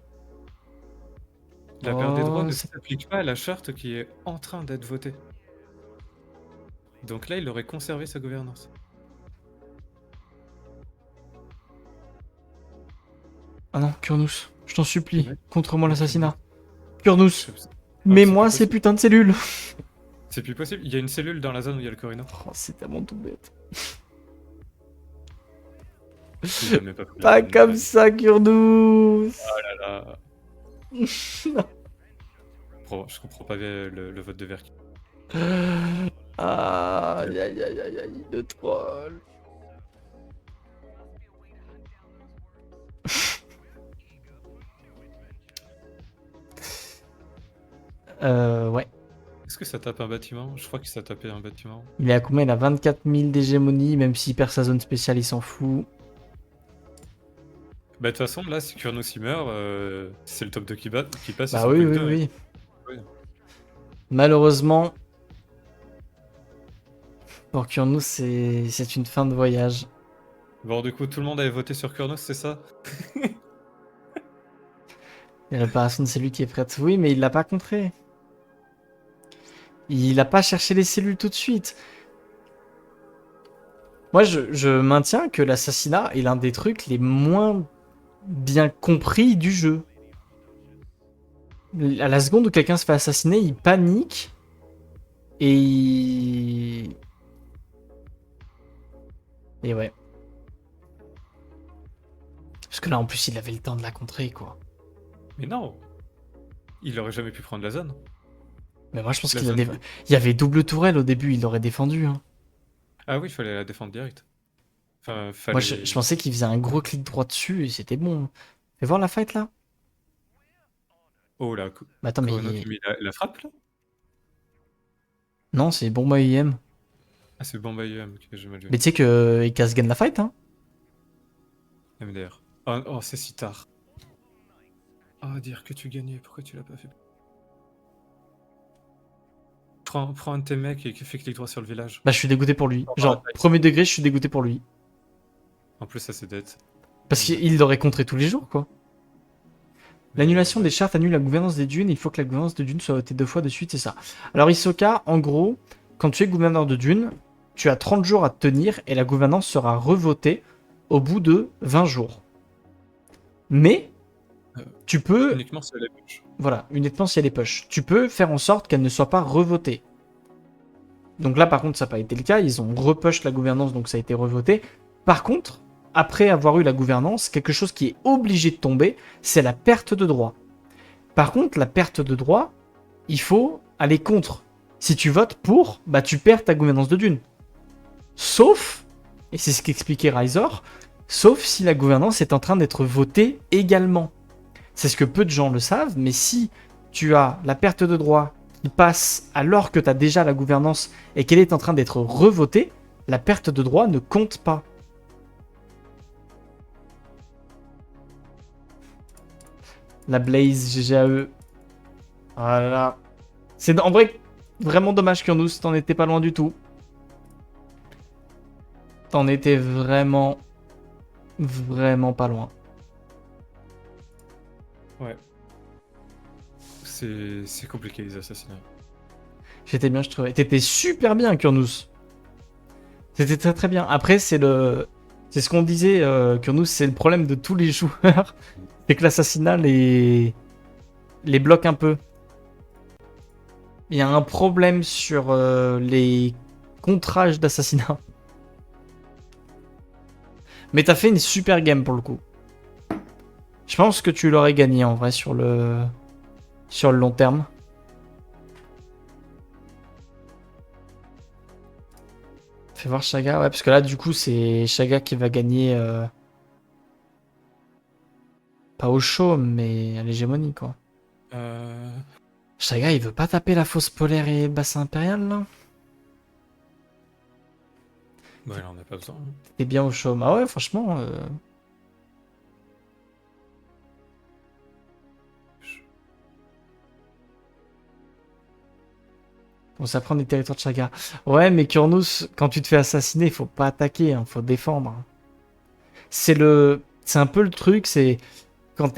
La perte des droits Oh, ne c'est- s'applique pas à la charte qui est en train d'être votée. Donc là, il aurait conservé sa gouvernance. Ah non, Kurnous, je t'en supplie, Ouais. contre-moi Mais l'assassinat. Kurnous, c'est mets-moi plus ces possible. putains de cellules. C'est plus possible. Il y a une cellule dans la zone où il y a le Corino. Oh, c'est tellement tout bête. Il a même pas pris la Pas peine comme de- ça, Kurnous. Ah là. Je comprends pas le vote de Verki. Ah, aïe aïe aïe aïe aïe, le troll. Ouais. Est-ce que ça tape un bâtiment? Je crois que ça tapait un bâtiment. Il est à combien? Il a 24 000 d'hégémonie, même s'il perd sa zone spéciale, il s'en fout. Bah de toute façon, là, si Kurnos il meurt, c'est le top 2 qui passe, ils Bah sont oui, plus que oui, deux, oui. ouais. Malheureusement, pour Kurnos, c'est une fin de voyage. Bon, du coup, tout le monde avait voté sur Kurnos, c'est ça? La réparation de cellules qui est prête. Oui, mais il l'a pas contré. Il a pas cherché les cellules tout de suite. Moi, je maintiens que l'assassinat est l'un des trucs les moins bien compris du jeu. À la seconde où quelqu'un se fait assassiner, il panique et et ouais. Parce que là, en plus, il avait le temps de la contrer, quoi. Mais non! Il aurait jamais pu prendre la zone. Mais moi, je pense La qu'il a zone. il y avait double tourelle au début, il l'aurait défendu, hein. Ah oui, il fallait la défendre direct. Enfin, Moi, fallait. je pensais qu'il faisait un gros clic droit dessus et c'était bon. Fais voir la fight, là. Oh là, Bah attends, Kurnos mais... qui met la frappe là? Non, c'est bon, IM. Ah, c'est bon, bah, ok, j'ai mal joué. Mais tu sais que Icaz gagne la fight, hein. MDR. Oh, c'est si tard. Ah, dire que tu gagnais, pourquoi tu l'as pas fait? Prends un de tes mecs et fais clic droit sur le village. Bah, je suis dégoûté pour lui. Oh, Genre, bataille. premier degré, je suis dégoûté pour lui. En plus, ça c'est dead. Parce qu'il l'aurait contré tous les jours, quoi. L'annulation des chartes annule la gouvernance des dunes. Il faut que la gouvernance de dunes soit votée 2 fois de suite, c'est ça. Alors, Hisoka, en gros, quand tu es gouverneur de dunes, tu as 30 jours à te tenir et la gouvernance sera revotée au bout de 20 jours. Mais, tu peux... Uniquement si elle est push. Voilà, uniquement si elle est push. Tu peux faire en sorte qu'elle ne soit pas revotée. Donc là, par contre, ça n'a pas été le cas. Ils ont repush la gouvernance, donc ça a été revoté. Par contre, après avoir eu la gouvernance, quelque chose qui est obligé de tomber, c'est la perte de droit. Par contre, la perte de droit, il faut aller contre. Si tu votes pour, bah tu perds ta gouvernance de dune. Sauf, et c'est ce qu'expliquait Ryzor, sauf si la gouvernance est en train d'être votée également. C'est ce que peu de gens le savent, mais si tu as la perte de droit qui passe alors que tu as déjà la gouvernance et qu'elle est en train d'être revotée, la perte de droit ne compte pas. La Blaze GGAE. Voilà. C'est en vrai vraiment dommage Kurnous, t'en étais pas loin du tout. T'en étais vraiment pas loin. Ouais. C'est compliqué les assassinats. J'étais bien, je trouvais. T'étais super bien, Kurnous. C'était très très bien. Après, c'est ce qu'on disait, Kurnous, c'est le problème de tous les joueurs. C'est que l'assassinat les bloque un peu. Il y a un problème sur les contrages d'assassinat. Mais t'as fait une super game pour le coup. Je pense que tu l'aurais gagné en vrai sur le long terme. Fais voir Chaga, ouais, parce que là du coup c'est Chaga qui va gagner pas au show mais à l'hégémonie quoi. Chaga il veut pas taper la fosse polaire et le bassin impérial là? Ouais, là on n'a pas besoin. T'es bien au show. Ah ouais franchement On s'apprend des territoires de Chaga. Ouais, mais Kurnous, quand tu te fais assassiner, faut pas attaquer, hein, faut défendre. C'est un peu le truc, c'est quand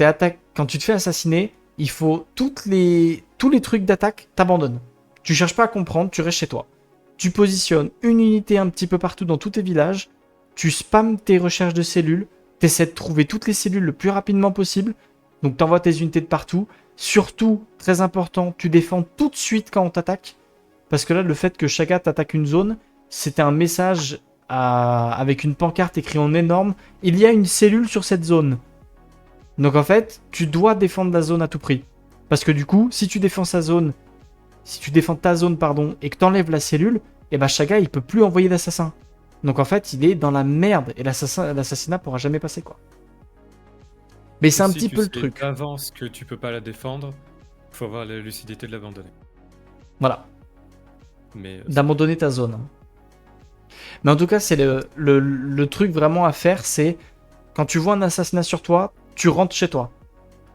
tu te fais assassiner, il faut tous les trucs d'attaque, t'abandonnes. Tu cherches pas à comprendre, tu restes chez toi. Tu positionnes une unité un petit peu partout dans tous tes villages, tu spammes tes recherches de cellules, t'essaies de trouver toutes les cellules le plus rapidement possible, donc t'envoies tes unités de partout. Surtout, très important, tu défends tout de suite quand on t'attaque, parce que là, le fait que Chaga t'attaque une zone, c'était un message avec une pancarte écrit en énorme, il y a une cellule sur cette zone. Donc en fait, tu dois défendre la zone à tout prix. Parce que du coup, si tu défends ta zone, pardon, et que t'enlèves la cellule, et ben Chaga, il peut plus envoyer d'assassin. Donc en fait, il est dans la merde, et l'assassinat pourra jamais passer, quoi. Mais c'est un Si petit tu peu le sais truc. d'avance que tu peux pas la défendre, faut avoir la lucidité de l'abandonner. Voilà, Mais ça arrive. d'abandonner ta zone. Mais en tout cas, c'est le truc vraiment à faire, c'est quand tu vois un assassinat sur toi, tu rentres chez toi.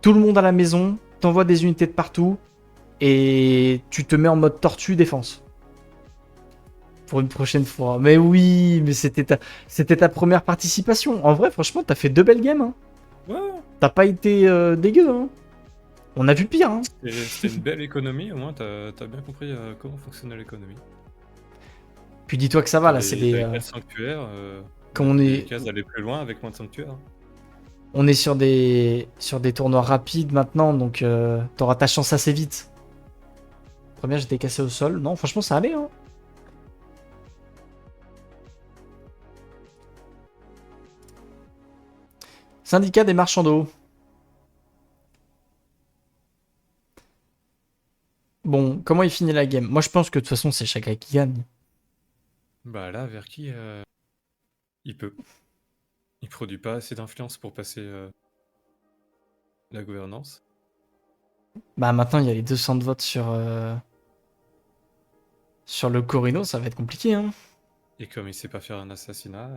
Tout le monde à la maison, t'envoies des unités de partout, et tu te mets en mode tortue défense. Pour une prochaine fois. Mais oui, mais c'était ta première participation. En vrai, franchement, t'as fait 2 belles games. Hein. Ouais, T'as pas été dégueu. Hein. On a vu pire. Hein. c'était une belle économie, au moins t'as bien compris comment fonctionnait l'économie. Puis dis-toi que ça va là, c'est des. T'avais 4 sanctuaires, Quand on les est, cases allaient plus loin avec moins de sanctuaires. Hein. on est sur des tournois rapides maintenant, donc t'auras ta chance assez vite. Première, j'étais cassé au sol. Non, franchement, ça allait. Hein. Syndicat des marchands d'eau. Bon, comment il finit la game? Moi, je pense que de toute façon, c'est Chaka qui gagne. Bah là, Verki, il peut. Il produit pas assez d'influence pour passer la gouvernance. Bah, maintenant, il y a les 200 de votes sur le Corino, ça va être compliqué. Hein. Et comme il sait pas faire un assassinat,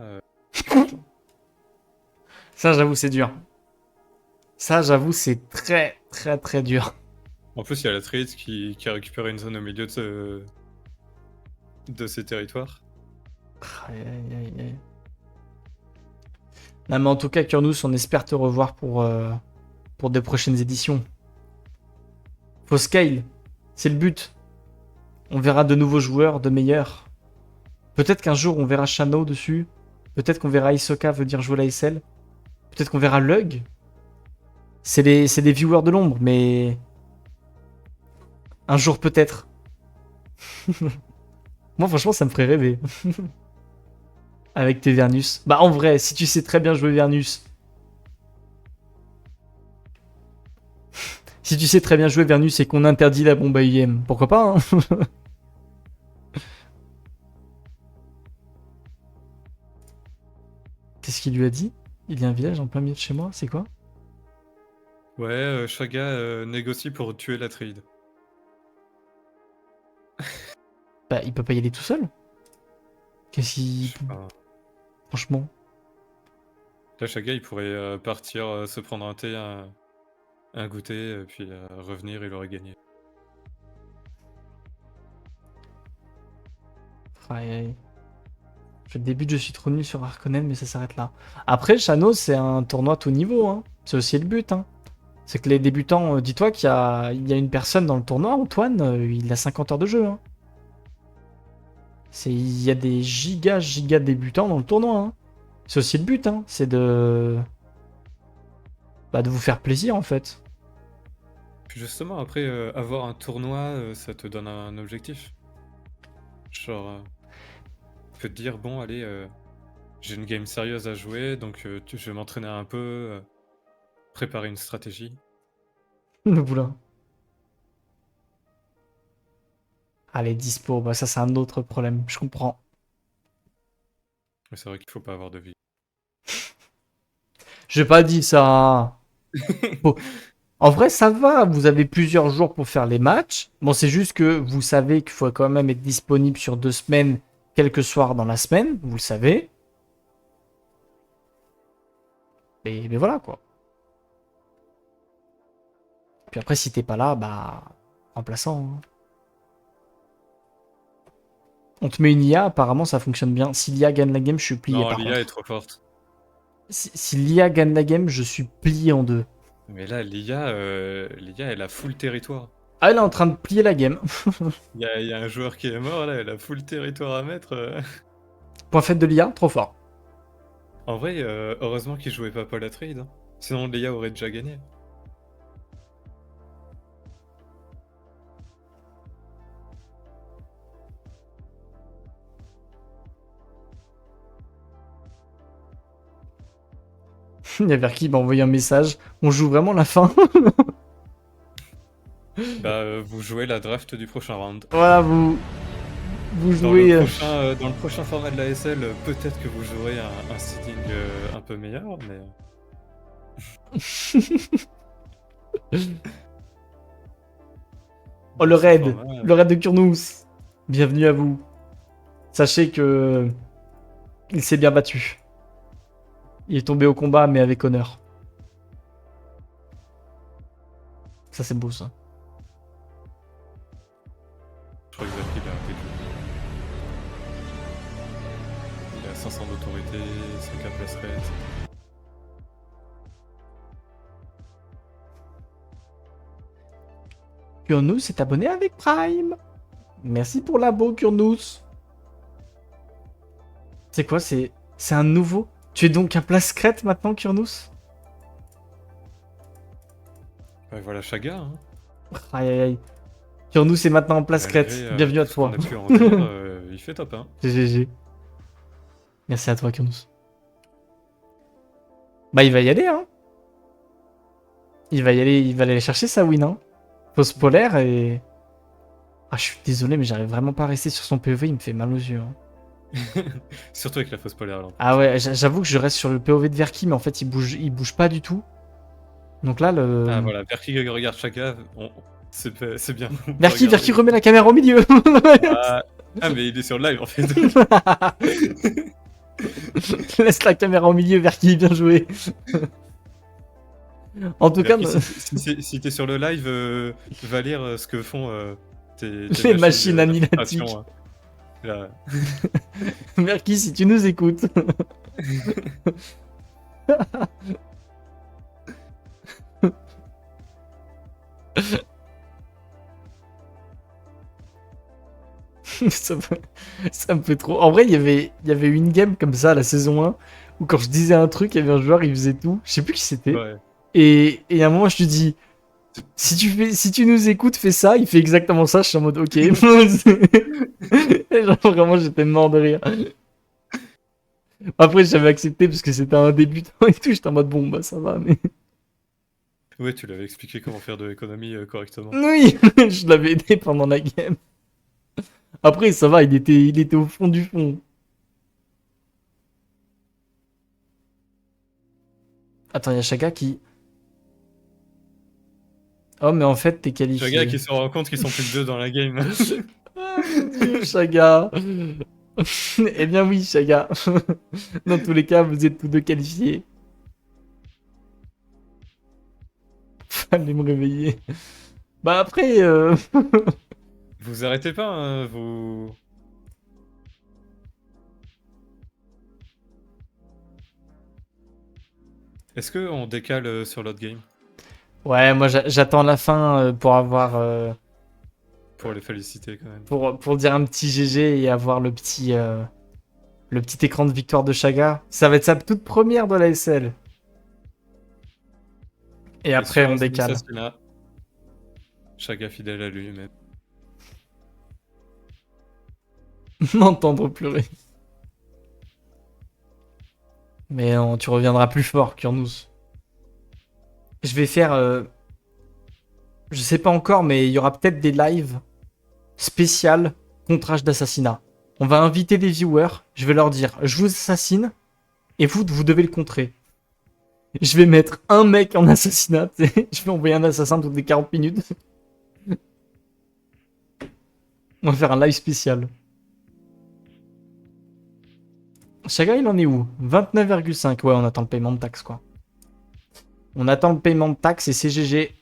Ça, j'avoue, c'est dur. Ça, j'avoue, c'est très, très, très dur. en plus il y a la trade qui a récupéré une zone au milieu de ses territoires. Aïe, aïe, aïe, aïe. Non, mais en tout cas, Kurnous, on espère te revoir pour des prochaines éditions. Faut scale. C'est le but. On verra de nouveaux joueurs, de meilleurs. Peut-être qu'un jour, on verra Shano dessus. Peut-être qu'on verra Hisoka venir jouer la SL. Peut-être qu'on verra Lug. C'est des viewers de l'ombre, mais un jour peut-être. Moi, franchement, ça me ferait rêver. Avec tes Vernus. Bah, en vrai, si tu sais très bien jouer Vernus. Si tu sais très bien jouer Vernus et qu'on interdit la bombe à IM, pourquoi pas, hein. Qu'est-ce qu'il lui a dit? Il y a un village en plein milieu de chez moi, c'est quoi? Ouais, Shaga négocie pour tuer la trade. Bah, il peut pas y aller tout seul. Qu'est-ce Je qu'il. sais pas. Franchement. Là, Shaga il pourrait partir se prendre un thé, un goûter, puis revenir, il aurait gagné. Aïe, aïe. Je débute, je suis trop nul sur Harkonnen, mais ça s'arrête là. Après, Chano, c'est un tournoi tout niveau. Hein. C'est aussi le but. Hein. C'est que les débutants, dis-toi qu'il y a une personne dans le tournoi, Antoine, il a 50 heures de jeu. Hein. Il y a des gigas débutants dans le tournoi. Hein. C'est aussi le but. Hein. C'est de vous faire plaisir, en fait. Puis justement, après, avoir un tournoi, ça te donne un objectif. Genre, tu peux te dire, bon, allez, j'ai une game sérieuse à jouer, donc je vais m'entraîner un peu, préparer une stratégie. Le boulin. Allez, dispo, bah ça c'est un autre problème, je comprends. Mais c'est vrai qu'il faut pas avoir de vie. J'ai pas dit ça. Bon, en vrai, ça va, vous avez plusieurs jours pour faire les matchs. Bon, c'est juste que vous savez qu'il faut quand même être disponible sur 2 semaines, quelques soirs dans la semaine, vous le savez. Mais voilà quoi. Puis après, si t'es pas là, bah, remplaçant. Hein. On te met une IA, apparemment ça fonctionne bien. Si l'IA gagne la game, je suis plié Non, par l'IA est contre. trop forte. Si l'IA gagne la game, je suis plié en deux. Mais là, l'IA, elle a full territoire. Ah, elle est en train de plier la game. Il y a un joueur qui est mort, là, elle a full territoire à mettre. Point faible de l'IA, trop fort. En vrai, heureusement qu'il jouait pas Paul Atreides, hein. Sinon l'IA aurait déjà gagné. Il y a Verki m'a envoyé un message. On joue vraiment la fin. Bah, vous jouez la draft du prochain round. Voilà, vous Dans le jouez. prochain format de la SL, peut-être que vous jouerez un seeding un peu meilleur, mais... Oh, dans ce format, le raid de Kurnous. Bienvenue à vous. Sachez que il s'est bien battu. Il est tombé au combat, mais avec honneur. Ça, c'est beau, ça. je crois que Zaki, il a arrêté de jouer. Il a 500 d'autorité, 5K plus red. Kurnous est abonné avec Prime. Merci pour l'abo, Kurnous. C'est quoi? C'est un nouveau. Tu es donc un place-crête maintenant, Kurnous? Ouais, voilà Chaga, hein. Aïe aïe aïe. Kurnous est maintenant en place-crête. Malgré, Bienvenue à tout ce qu'on toi. a pu en dire, il fait top, hein. GG. Merci à toi, Kurnous. Bah, il va y aller, hein. Il va y aller, il va aller chercher sa win, hein. Pause polaire et... Ah, je suis désolé, mais j'arrive vraiment pas à rester sur son POV, il me fait mal aux yeux, hein. Surtout avec la fausse polaire, là. Ah ouais, j'avoue que je reste sur le POV de Verki, mais en fait, il bouge pas du tout. Donc là, le... Ah voilà, Verki regarde Chaga, c'est bien. Verki remet la caméra au milieu. Ah mais il est sur le live en fait. Laisse la caméra au milieu, Verki, bien joué. En tout cas, Verki, si t'es sur le live, va lire ce que font tes les machines annihilatiques. hein. Là. Verki, si tu nous écoutes. ça me fait trop. En vrai, il y avait une game comme ça, la saison 1, où quand je disais un truc, il y avait un joueur, il faisait tout. Je sais plus qui c'était. Ouais. Et à un moment, je te dis, si tu nous écoutes, fais ça. Il fait exactement ça. Je suis en mode, ok. Et genre, vraiment, j'étais mort de rire. Après, j'avais accepté parce que c'était un débutant et tout. J'étais en mode, bon, bah ça va, mais. Ouais, tu l'avais expliqué comment faire de l'économie correctement. Oui, je l'avais aidé pendant la game. Après, ça va, il était au fond du fond. Attends, il y a Chaga qui... Oh, mais en fait, t'es qualifié. Chaga qui se rend compte qu'ils sont plus que deux dans la game. Ah, mon Dieu, Chaga. Eh bien oui, Chaga. Dans tous les cas, vous êtes tous deux qualifiés. Fallait me réveiller. Bah après... Vous arrêtez pas, hein, vous... Est-ce qu'on décale sur l'autre game? Ouais, moi j'attends la fin pour avoir... Pour les féliciter quand même. Pour dire un petit GG et avoir le petit écran de victoire de Chaga. Ça va être sa toute première de la SL. Et après, on décale. Chaga fidèle à lui-même. M'entendre pleurer. Mais non, tu reviendras plus fort, Kurnous. Je vais faire... Je sais pas encore, mais il y aura peut-être des lives spéciales contrage d'assassinat. On va inviter des viewers. Je vais leur dire, je vous assassine. Et vous devez le contrer. Je vais mettre un mec en assassinat. Je vais envoyer un assassin toutes les 40 minutes. On va faire un live spécial. Chaga, il en est où? 29,5. Ouais, on attend le paiement de taxe, quoi. On attend le paiement de taxe et c'est GG.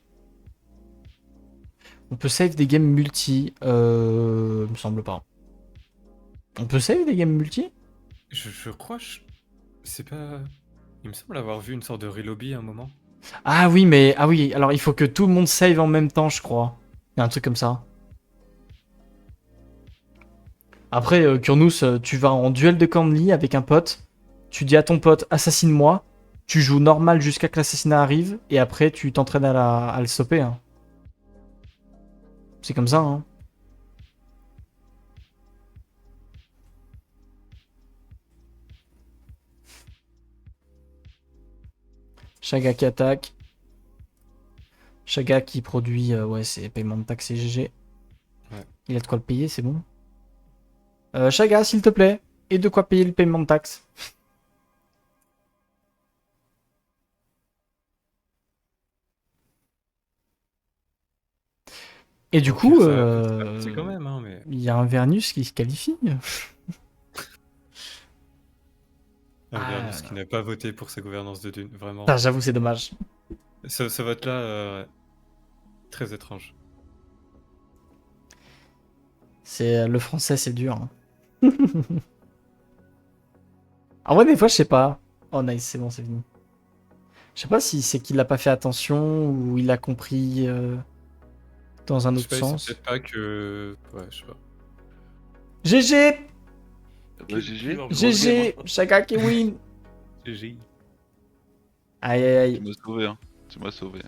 On peut save des games multi. Me semble pas. On peut save des games multi? Je crois, c'est pas... Il me semble avoir vu une sorte de relobby à un moment. Ah oui, mais... Ah oui, alors il faut que tout le monde save en même temps, je crois. Il y a un truc comme ça. Après, Kurnous, tu vas en duel de Cornly avec un pote. Tu dis à ton pote, assassine-moi. Tu joues normal jusqu'à que l'assassinat arrive. Et après, tu t'entraînes à le stopper. Hein. C'est comme ça, hein. Chaga qui attaque. Chaga qui produit... ouais, c'est paiement de taxes et GG. Ouais. Il a de quoi le payer, c'est bon. Chaga, s'il te plaît. Et de quoi payer le paiement de taxes. Et du Au coup, pire, ça c'est quand même, hein, mais... il y a un Vernus qui se qualifie. Un Ah, Vernus qui n'a pas voté pour sa gouvernance de Dune, vraiment. putain, j'avoue, c'est dommage. Ce vote-là, très étrange. C'est le français, c'est dur. Hein. Ah ouais, des fois, je sais pas. Oh nice, c'est bon, c'est fini. Je sais pas si c'est qu'il a pas fait attention ou il a compris dans un Je sais autre pas, c'est sens. peut-être pas que... Ouais, je sais pas. GG, Bah, GG. GG, Chaga qui win. GG. Aïe aïe aïe. Tu m'as sauvé, hein. Tu m'as sauvé.